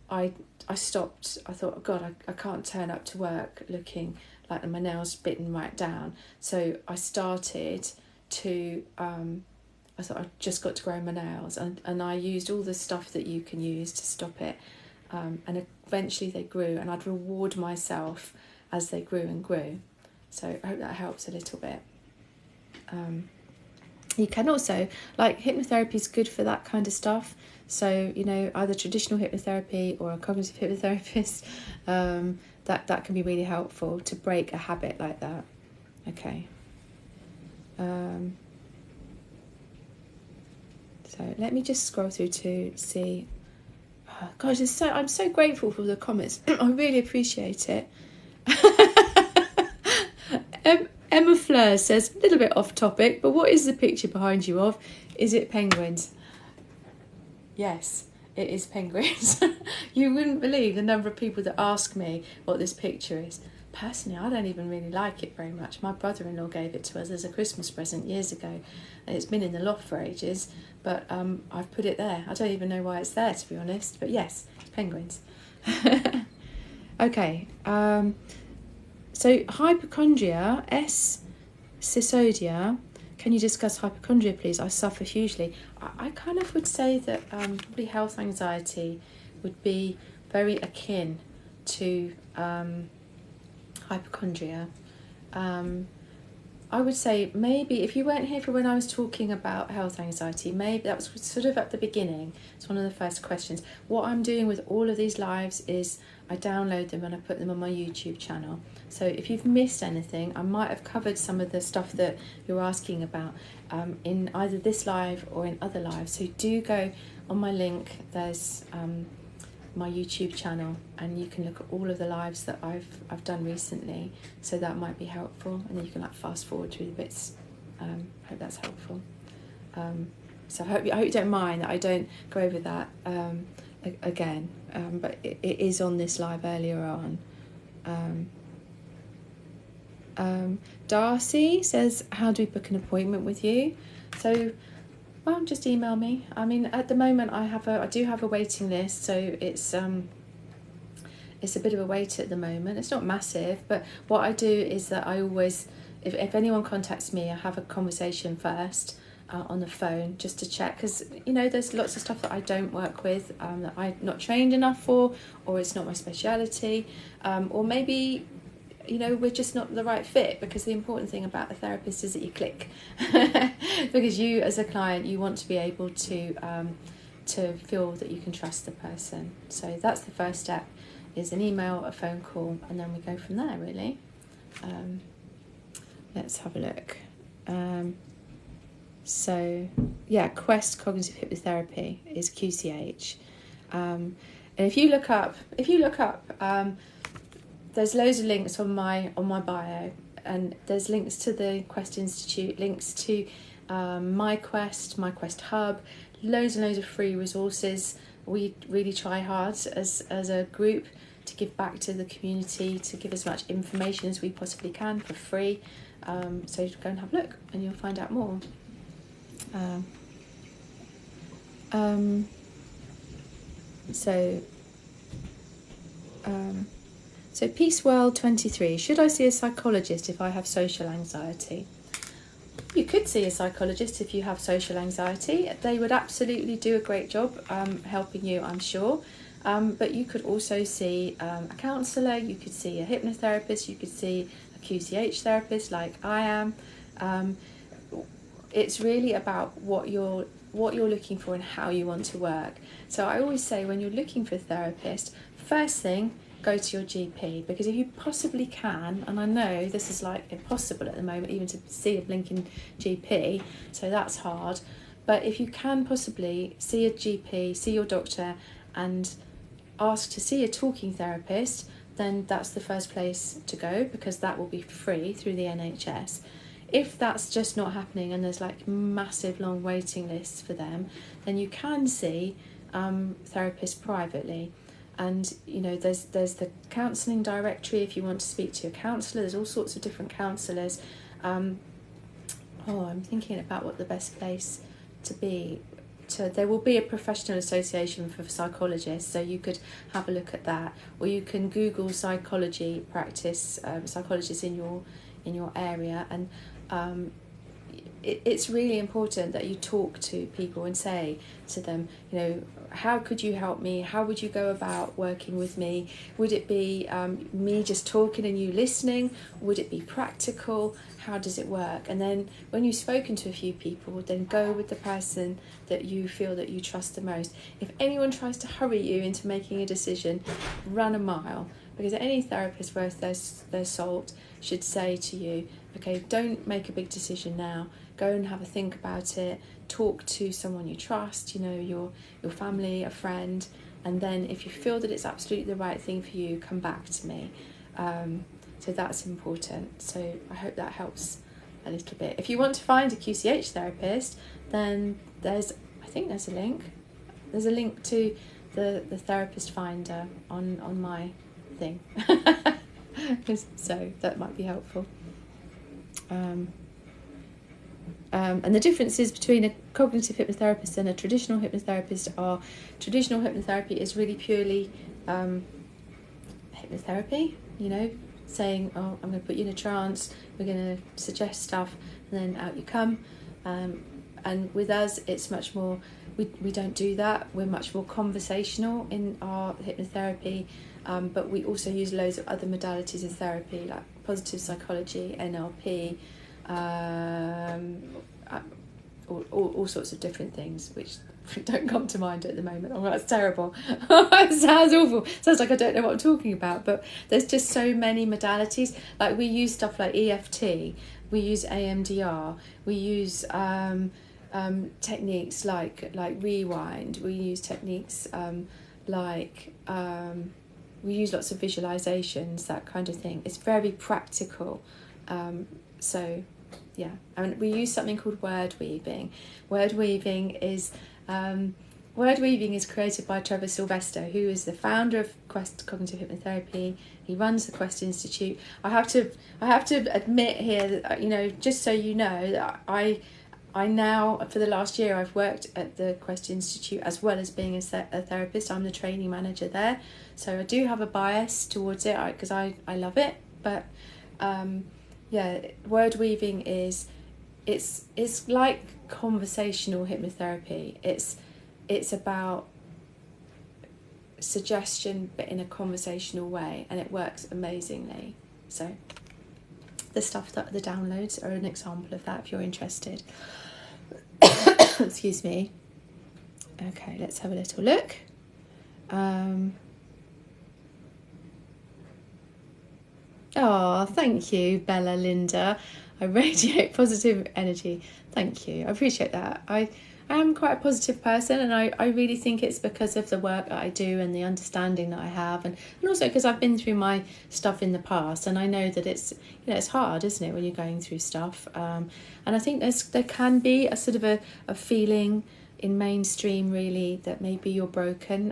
I stopped. I thought, oh God, I can't turn up to work looking like my nails bitten right down. So I started to I thought, I've just got to grow my nails, and I used all the stuff that you can use to stop it, and eventually they grew, and I'd reward myself as they grew and grew. So I hope that helps a little bit. You can also, like, hypnotherapy is good for that kind of stuff. So, either traditional hypnotherapy or a cognitive hypnotherapist, that can be really helpful to break a habit like that. Okay. So let me just scroll through to see. Oh, gosh, I'm so grateful for the comments. I really appreciate it. Emma Fleur says, a little bit off topic, but what is the picture behind you of? Is it penguins? Yes, it is penguins. You wouldn't believe the number of people that ask me what this picture is. Personally, I don't even really like it very much. My brother-in-law gave it to us as a Christmas present years ago, and it's been in the loft for ages, but I've put it there. I don't even know why it's there, to be honest, but yes, it's penguins. Okay, so hypochondria, S. Cysodia. Can you discuss hypochondria, please? I suffer hugely. I kind of would say that probably health anxiety would be very akin to hypochondria. I would say maybe, if you weren't here for when I was talking about health anxiety, maybe that was sort of at the beginning. It's one of the first questions. What I'm doing with all of these lives is I download them and I put them on my YouTube channel. So if you've missed anything, I might have covered some of the stuff that you're asking about in either this live or in other lives. So do go on my link. There's my YouTube channel, and you can look at all of the lives that I've done recently. So that might be helpful, and then you can like fast forward through the bits. Hope that's helpful. So I hope you don't mind that I don't go over that again. But it is on this live earlier on. Darcy says, how do we book an appointment with you? So, well, just email me. I mean, at the moment I do have a waiting list, so it's a bit of a wait at the moment. It's not massive, but what I do is that I always, if anyone contacts me, I have a conversation first on the phone just to check, because there's lots of stuff that I don't work with, that I'm not trained enough for, or it's not my speciality, or maybe you know, we're just not the right fit, because the important thing about a therapist is that you click. Because you, as a client, you want to be able to feel that you can trust the person. So that's the first step, is an email, a phone call, and then we go from there, really. Let's have a look. So yeah, Quest Cognitive Hypnotherapy is QCH. And if you look up, there's loads of links on my bio, and there's links to the Quest Institute, links to my Quest Hub, loads and loads of free resources. We really try hard as a group to give back to the community, to give as much information as we possibly can for free. So go and have a look, and you'll find out more. So Peace World 23, should I see a psychologist if I have social anxiety? You could see a psychologist if you have social anxiety. They would absolutely do a great job helping you, I'm sure. But you could also see a counsellor, you could see a hypnotherapist, you could see a QCH therapist like I am. It's really about what you're looking for and how you want to work. So I always say, when you're looking for a therapist, first thing, go to your GP, because if you possibly can, and I know this is like impossible at the moment even to see a blinking GP, so that's hard, but if you can possibly see a GP, see your doctor, and ask to see a talking therapist, then that's the first place to go, because that will be free through the NHS. If that's just not happening and there's like massive long waiting lists for them, then you can see therapists privately. And you know, there's the counselling directory if you want to speak to a counsellor. There's all sorts of different counsellors. I'm thinking about what the best place to be. There will be a professional association for psychologists, so you could have a look at that, or you can Google psychology practice, psychologists in your area, and it's really important that you talk to people and say to them, you know, how could you help me? How would you go about working with me? Would it be me just talking and you listening? Would it be practical? How does it work? And then when you've spoken to a few people, then go with the person that you feel that you trust the most. If anyone tries to hurry you into making a decision, run a mile, because any therapist worth their salt should say to you, okay, don't make a big decision now. Go and have a think about it. Talk to someone you trust, you know, your family, a friend, and then if you feel that it's absolutely the right thing for you, come back to me. So that's important. So I hope that helps a little bit. If you want to find a QCH therapist, then there's a link. There's a link to the therapist finder on my thing. So that might be helpful. And the differences between a cognitive hypnotherapist and a traditional hypnotherapist are, traditional hypnotherapy is really purely hypnotherapy, you know, saying, oh, I'm going to put you in a trance, we're going to suggest stuff, and then out you come. And with us, it's much more, we don't do that. We're much more conversational in our hypnotherapy, but we also use loads of other modalities of therapy, like positive psychology, NLP, all sorts of different things which don't come to mind at the moment. Oh, that's terrible. It sounds awful. Sounds like I don't know what I'm talking about, but there's just so many modalities. Like, we use stuff like EFT, we use AMDR, we use techniques like rewind, we use techniques we use lots of visualizations, that kind of thing. It's very practical. So yeah, and we use something called word weaving. Word weaving is created by Trevor Sylvester, who is the founder of Quest Cognitive Hypnotherapy. He runs the Quest Institute. I have to admit here that, you know, just so you know, that I now, for the last year, I've worked at the Quest Institute as well as being a therapist. I'm the training manager there, so I do have a bias towards it because I love it. But yeah, word weaving is it's like conversational hypnotherapy. It's about suggestion, but in a conversational way, and it works amazingly. So the downloads are an example of that if you're interested. Excuse me. Okay, let's have a little look. Oh, thank you, Bella Linda. I radiate positive energy. Thank you. I appreciate that. I am quite a positive person, and I really think it's because of the work that I do and the understanding that I have, and also because I've been through my stuff in the past, and I know that it's hard, isn't it, when you're going through stuff. And I think there can be a sort of a feeling in mainstream really that maybe you're broken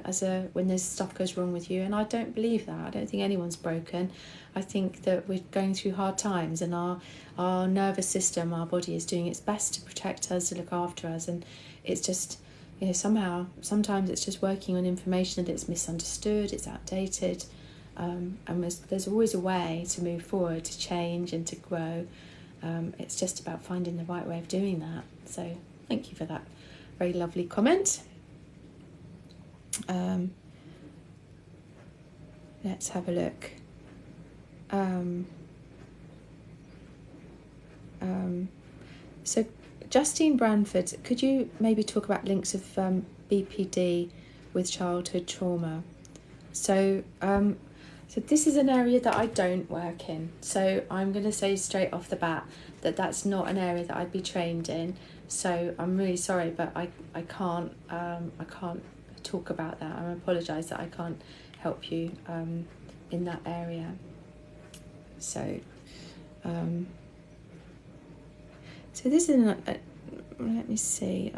when there's stuff goes wrong with you, and I don't believe that. I don't think anyone's broken. I think that we're going through hard times, and our nervous system, our body is doing its best to protect us, to look after us, and it's just, sometimes it's just working on information that it's misunderstood, it's outdated, and there's always a way to move forward, to change and to grow. It's just about finding the right way of doing that. So thank you for that very lovely comment. Let's have a look. So Justine Branford, could you maybe talk about links of BPD with childhood trauma? So this is an area that I don't work in. So I'm going to say straight off the bat that that's not an area that I'd be trained in. So I'm really sorry, but I can't talk about that. I apologise that I can't help you in that area. So so this is let me see.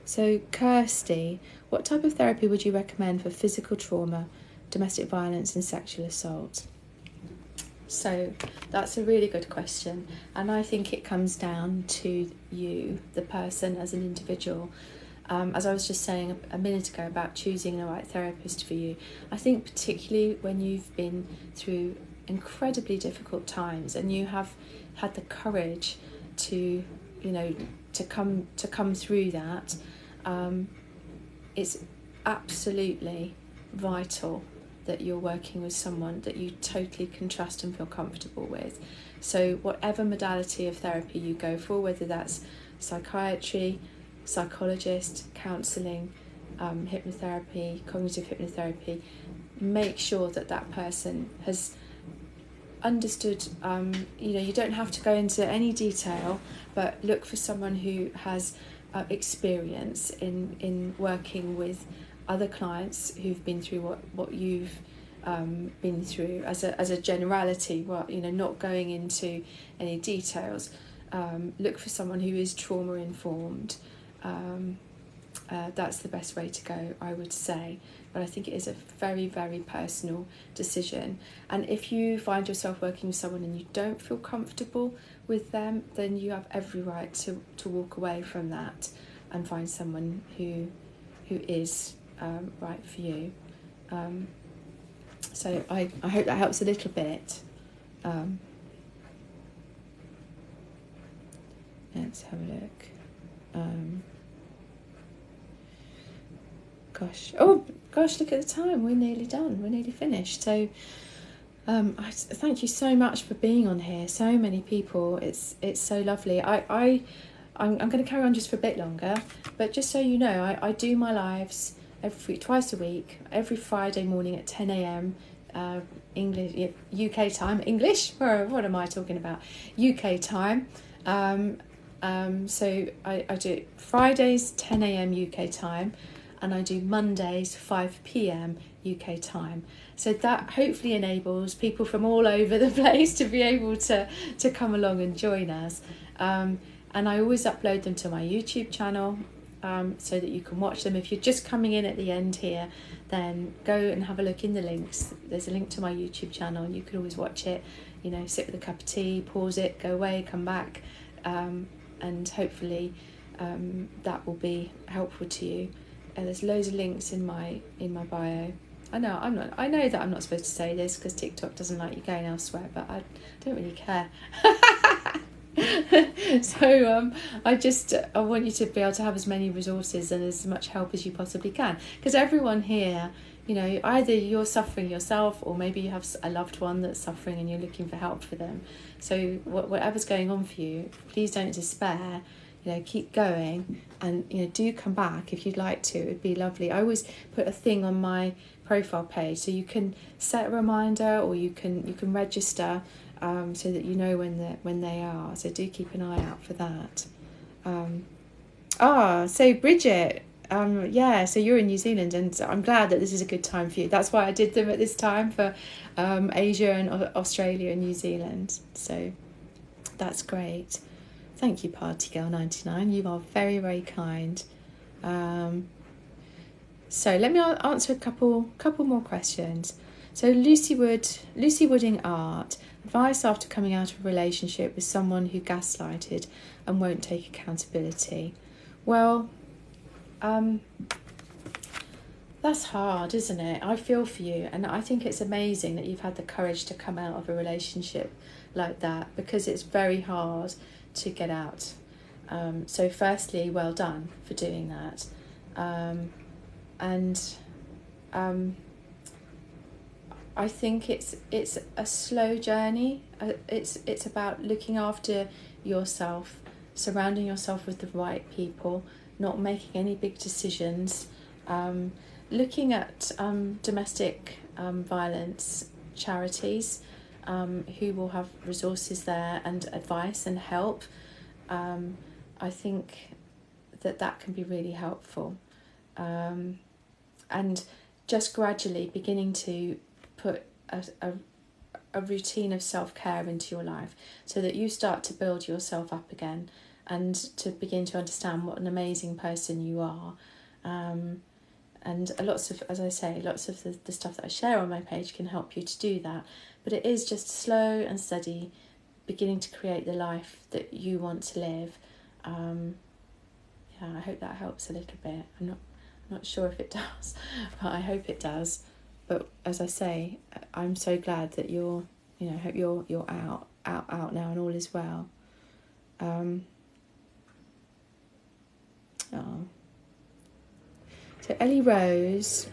So Kirsty, what type of therapy would you recommend for physical trauma, domestic violence and sexual assault? So that's a really good question, and I think it comes down to you, the person, as an individual. As I was just saying a minute ago about choosing the right therapist for you, I think particularly when you've been through incredibly difficult times and you have had the courage to come through that, it's absolutely vital that you're working with someone that you totally can trust and feel comfortable with. So whatever modality of therapy you go for, whether that's psychiatry, psychologist, counselling, hypnotherapy, cognitive hypnotherapy, make sure that person has understood. You don't have to go into any detail, but look for someone who has experience in working with other clients who've been through what you've been through as a generality. Not going into any details. Look for someone who is trauma informed. That's the best way to go, I would say. But I think it is a very, very personal decision. And if you find yourself working with someone and you don't feel comfortable with them, then you have every right to walk away from that and find someone who is right for you. So I hope that helps a little bit. Let's have a look. Gosh, look at the time. We're nearly done. We're nearly finished. So I thank you so much for being on here. So many people. It's so lovely. I'm going to carry on just for a bit longer, but just so you know, I do my lives twice a week, every Friday morning at 10 a.m. English, UK time. English? What am I talking about? UK time. So I do Fridays 10 a.m. UK time, and I do Mondays 5 p.m. UK time. So that hopefully enables people from all over the place to be able to come along and join us. And I always upload them to my YouTube channel so that you can watch them. If you're just coming in at the end here, then go and have a look in the links. There's a link to my YouTube channel and you can always watch it, sit with a cup of tea, pause it, go away, come back, and hopefully that will be helpful to you. There's loads of links in my bio. I know that I'm not supposed to say this because TikTok doesn't like you going elsewhere, but I don't really care. So I want you to be able to have as many resources and as much help as you possibly can, because everyone here, you know, either you're suffering yourself or maybe you have a loved one that's suffering and you're looking for help for them. So whatever's going on for you, please don't despair. You know, keep going, and you know, do come back if you'd like to. It'd be lovely. I always put a thing on my profile page, so you can set a reminder or you can register, so that you know when they are. So do keep an eye out for that. So Bridget, yeah, so you're in New Zealand, and I'm glad that this is a good time for you. That's why I did them at this time for Asia and Australia and New Zealand. So that's great. Thank you, Party Girl 99. You are very, very kind. So let me answer a couple more questions. So Lucy Wooding Art, advice after coming out of a relationship with someone who gaslighted and won't take accountability. Well, that's hard, isn't it? I feel for you, and I think it's amazing that you've had the courage to come out of a relationship like that, because it's very hard to get out. So firstly, well done for doing that. I think it's a slow journey. It's about looking after yourself, surrounding yourself with the right people, not making any big decisions, looking at domestic violence charities who will have resources there and advice and help. I think that can be really helpful. And just gradually beginning to put a routine of self-care into your life, so that you start to build yourself up again and to begin to understand what an amazing person you are. And lots of the stuff that I share on my page can help you to do that. But it is just slow and steady, beginning to create the life that you want to live. I hope that helps a little bit. I'm not sure if it does, but I hope it does. But as I say, I'm so glad that hope you're out now and all is well. So Ellie Rose,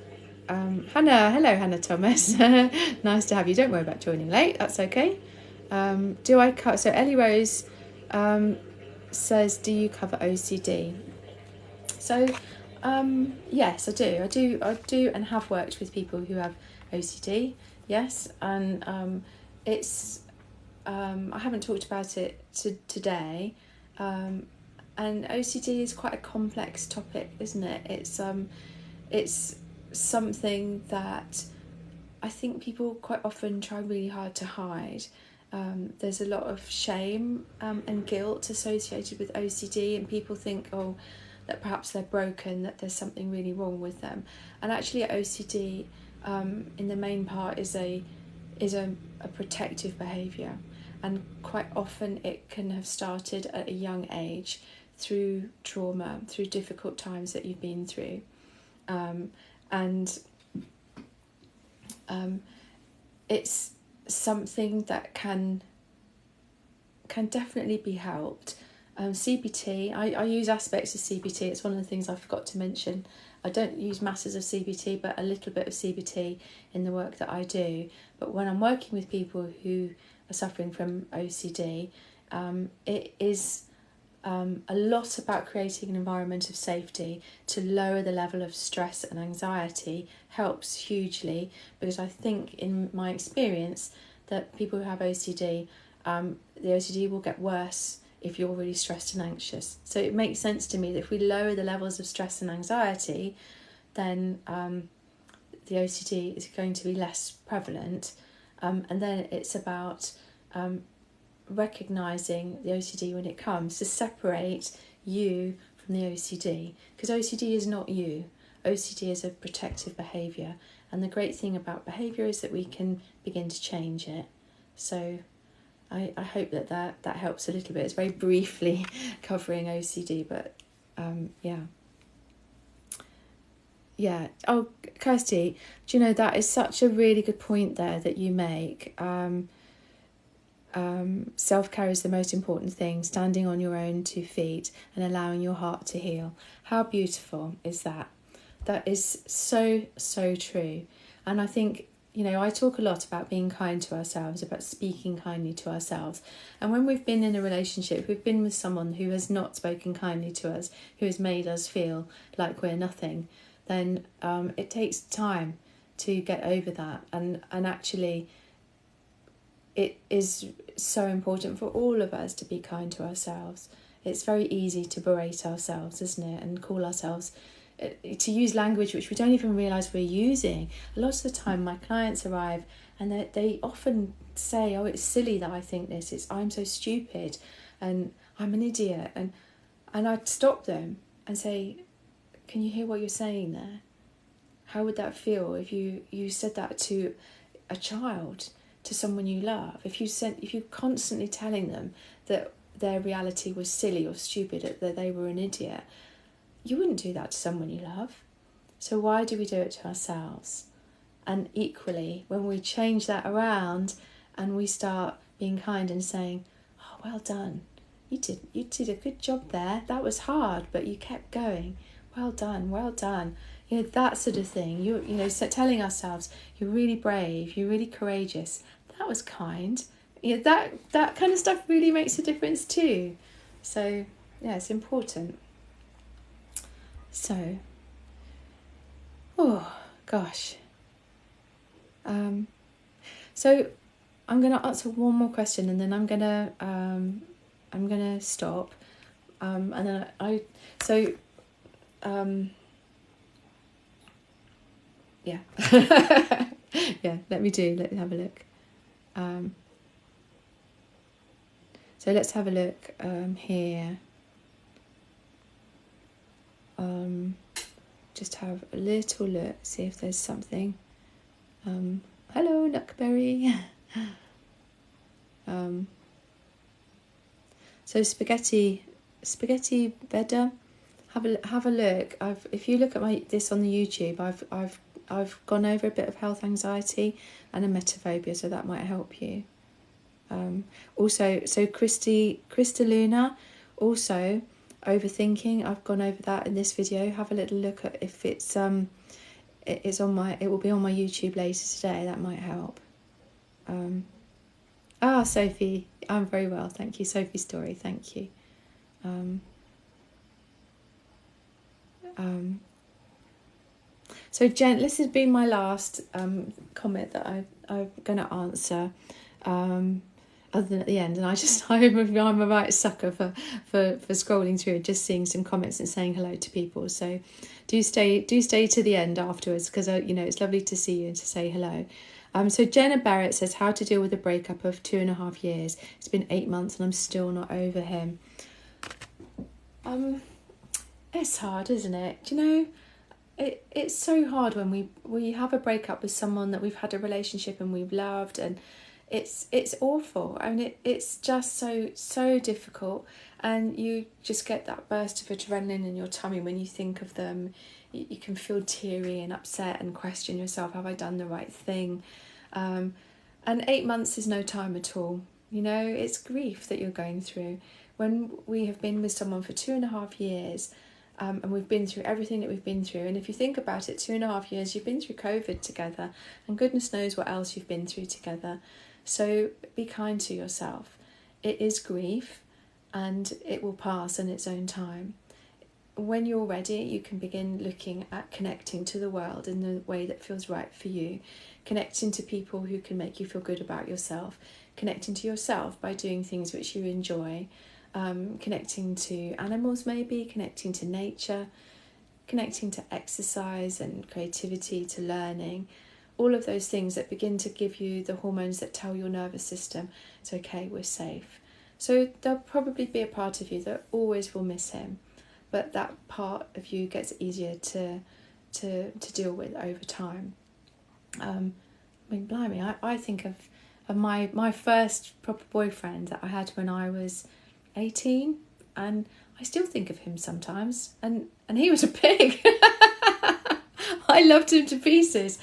Hannah, hello Hannah Thomas, nice to have you. Don't worry about joining late, that's okay. So Ellie Rose says, do you cover OCD? So yes, I do and have worked with people who have OCD, yes, and it's I haven't talked about it today, and OCD is quite a complex topic, isn't it? It's something that I think people quite often try really hard to hide. There's a lot of shame and guilt associated with OCD, and people think, that perhaps they're broken, that there's something really wrong with them. And actually OCD, in the main part, is a protective behaviour, and quite often it can have started at a young age through trauma, through difficult times that you've been through. It's something that can definitely be helped. CBT, I use aspects of CBT. It's one of the things I forgot to mention. I don't use masses of CBT, but a little bit of CBT in the work that I do. But when I'm working with people who are suffering from OCD, it is a lot about creating an environment of safety to lower the level of stress and anxiety. Helps hugely, because I think in my experience that people who have OCD, the OCD will get worse if you're really stressed and anxious. So it makes sense to me that if we lower the levels of stress and anxiety, then the OCD is going to be less prevalent. And then it's about recognising the OCD when it comes, to separate you from the OCD, because OCD is not you. OCD is a protective behaviour, and the great thing about behaviour is that we can begin to change it. So I hope that helps a little bit. It's very briefly covering OCD, but yeah. Oh, Kirsty, do you know, that is such a really good point there that you make. Self-care is the most important thing, standing on your own 2 feet and allowing your heart to heal. How beautiful is that? That is so, so true. And I think, I talk a lot about being kind to ourselves, about speaking kindly to ourselves. And when we've been in a relationship, we've been with someone who has not spoken kindly to us, who has made us feel like we're nothing, then it takes time to get over that. And actually, it is so important for all of us to be kind to ourselves. It's very easy to berate ourselves, isn't it? And call ourselves, to use language which we don't even realise we're using. A lot of the time my clients arrive and they often say, oh, it's silly that I think this, I'm so stupid and I'm an idiot. And I'd stop them and say, can you hear what you're saying there? How would that feel if you said that to a child, to someone you love? If you're constantly telling them that their reality was silly or stupid, that they were an idiot, you wouldn't do that to someone you love. So why do we do it to ourselves? And equally, when we change that around and we start being kind and saying, oh, well done, you did a good job there, that was hard but you kept going, well done, that sort of thing. So telling ourselves, you're really brave, you're really courageous, that was kind. That kind of stuff really makes a difference too. So yeah, it's important. So, oh gosh. So I'm going to answer one more question and then I'm gonna stop. And then yeah. Yeah, let me have a look. So let's have a look here. Just have a little look, see if there's something. Hello, Luckberry. So spaghetti bedder. Have a look. If you look at this on the YouTube, I've gone over a bit of health anxiety and emetophobia, so that might help you. Also, so Kristaluna, also overthinking. I've gone over that in this video. Have a little look at if it will be on my YouTube later today. That might help. Sophie, I'm very well, thank you. Sophie Story, thank you. So Jen, this has been my last comment that I'm going to answer. Other than at the end, and I'm a right sucker for scrolling through and just seeing some comments and saying hello to people. So do stay to the end afterwards, because it's lovely to see you and to say hello. So Jenna Barrett says, how to deal with a breakup of 2.5 years. It's been 8 months and I'm still not over him. It's hard, isn't it? Do you know, it's so hard when we have a breakup with someone that we've had a relationship and we've loved, and it's awful. I mean, it's just so difficult, and you just get that burst of adrenaline in your tummy when you think of them. You can feel teary and upset and question yourself, have I done the right thing? And 8 months is no time at all. It's grief that you're going through. When we have been with someone for 2.5 years, and we've been through everything that we've been through, and if you think about it, 2.5 years, you've been through COVID together, and goodness knows what else you've been through together. So be kind to yourself. It is grief, and it will pass in its own time. When you're ready, you can begin looking at connecting to the world in the way that feels right for you, connecting to people who can make you feel good about yourself, connecting to yourself by doing things which you enjoy, connecting to animals maybe, connecting to nature, connecting to exercise and creativity, to learning, all of those things that begin to give you the hormones that tell your nervous system, it's okay, we're safe. So there'll probably be a part of you that always will miss him, but that part of you gets easier to deal with over time. Blimey, I think of my first proper boyfriend that I had when I was 18, and I still think of him sometimes, and he was a pig. I loved him to pieces.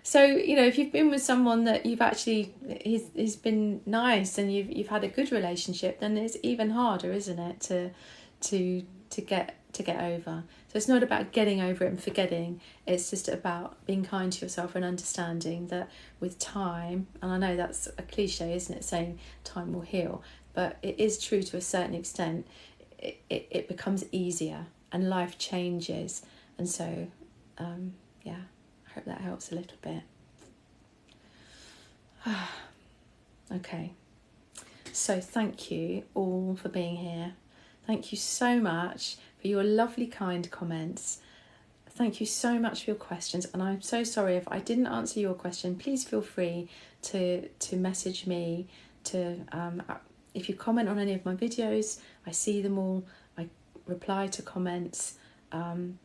So, you know, if you've been with someone that you've actually, he's been nice and you've had a good relationship, then it's even harder, isn't it, to get over. So it's not about getting over it and forgetting. It's just about being kind to yourself and understanding that with time, and I know that's a cliche, isn't it, saying time will heal, but it is true to a certain extent. It becomes easier and life changes. And so, yeah, I hope that helps a little bit. Okay, so thank you all for being here. Thank you so much for your lovely, kind comments. Thank you so much for your questions, and I'm so sorry if I didn't answer your question. Please feel free to message me. If you comment on any of my videos, I see them all. I reply to comments, and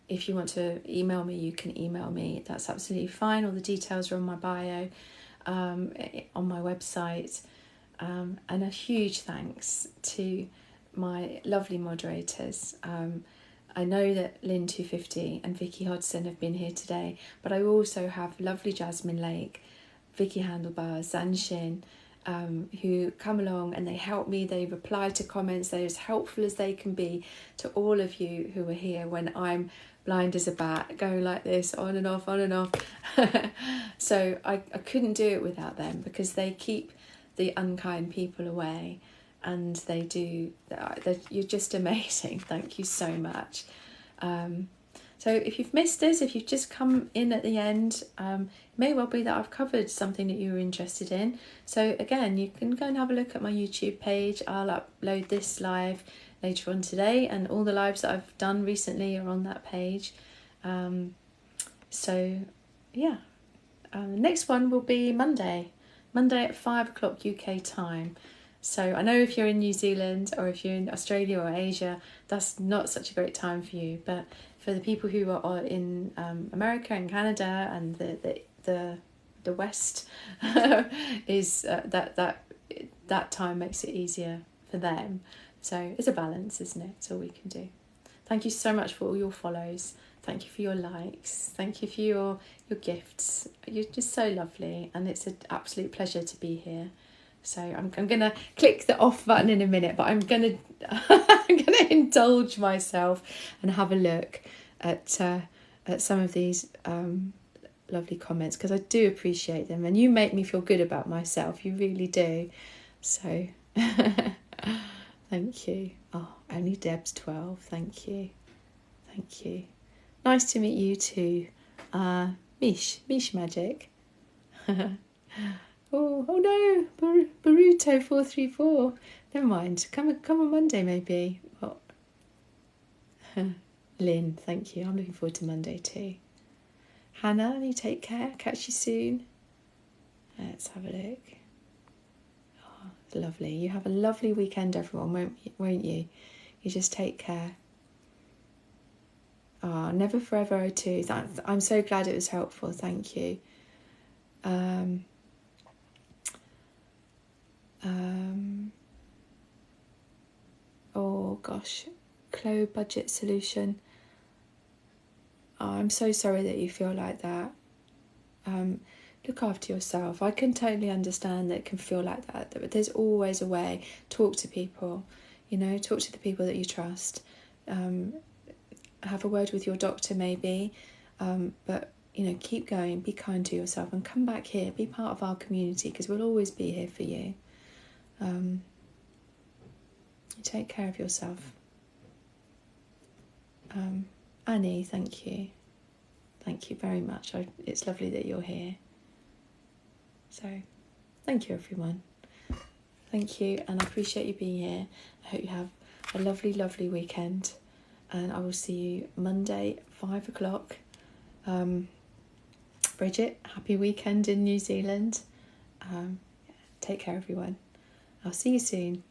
if you want to email me, you can email me. That's absolutely fine. All the details are on my bio, on my website. And a huge thanks to my lovely moderators. I know that Lynn250 and Vicky Hodson have been here today, but I also have lovely Jasmine Lake, Vicky Handlebars, Zanshin, who come along and they help me. They reply to comments. They're as helpful as they can be to all of you who are here when I'm blind as a bat, going like this, on and off, on and off. So I couldn't do it without them, because they keep the unkind people away, and they do. You're just amazing. Thank you so much. So if you've missed this, if you've just come in at the end, it may well be that I've covered something that you were interested in. So again, you can go and have a look at my YouTube page. I'll upload this live later on today, and all the lives that I've done recently are on that page. So yeah, the next one will be Monday at 5 o'clock UK time. So I know if you're in New Zealand or if you're in Australia or Asia, that's not such a great time for you. But for the people who are in America and Canada and the West, is that time makes it easier for them. So it's a balance, isn't it? It's all we can do. Thank you so much for all your follows. Thank you for your likes. Thank you for your gifts. You're just so lovely, and it's an absolute pleasure to be here. So I'm gonna click the off button in a minute, but I'm gonna indulge myself and have a look at some of these lovely comments, because I do appreciate them, and you make me feel good about myself. You really do. So thank you. Oh, only Deb's 12. Thank you. Thank you. Nice to meet you too, Mish Magic. oh no, Baruto 434. Never mind. Come on Monday maybe. Oh. Lynn, thank you. I'm looking forward to Monday too. Hannah, you take care. Catch you soon. Let's have a look. Oh, lovely. You have a lovely weekend, everyone, won't you? You just take care. Oh, Never Forever 02. I'm so glad it was helpful. Thank you. Oh gosh, Low Budget Solution. Oh, I'm so sorry that you feel like that. Look after yourself. I can totally understand that it can feel like that, but there's always a way. Talk to people, talk to the people that you trust. Have a word with your doctor maybe, but keep going, be kind to yourself, and come back here, be part of our community, because we'll always be here for you. Take care of yourself. Annie, thank you very much. It's lovely that you're here. So thank you, everyone. Thank you, and I appreciate you being here. I hope you have a lovely, lovely weekend, and I will see you Monday at 5 o'clock. Bridget, happy weekend in New Zealand. Take care, everyone. I'll see you soon.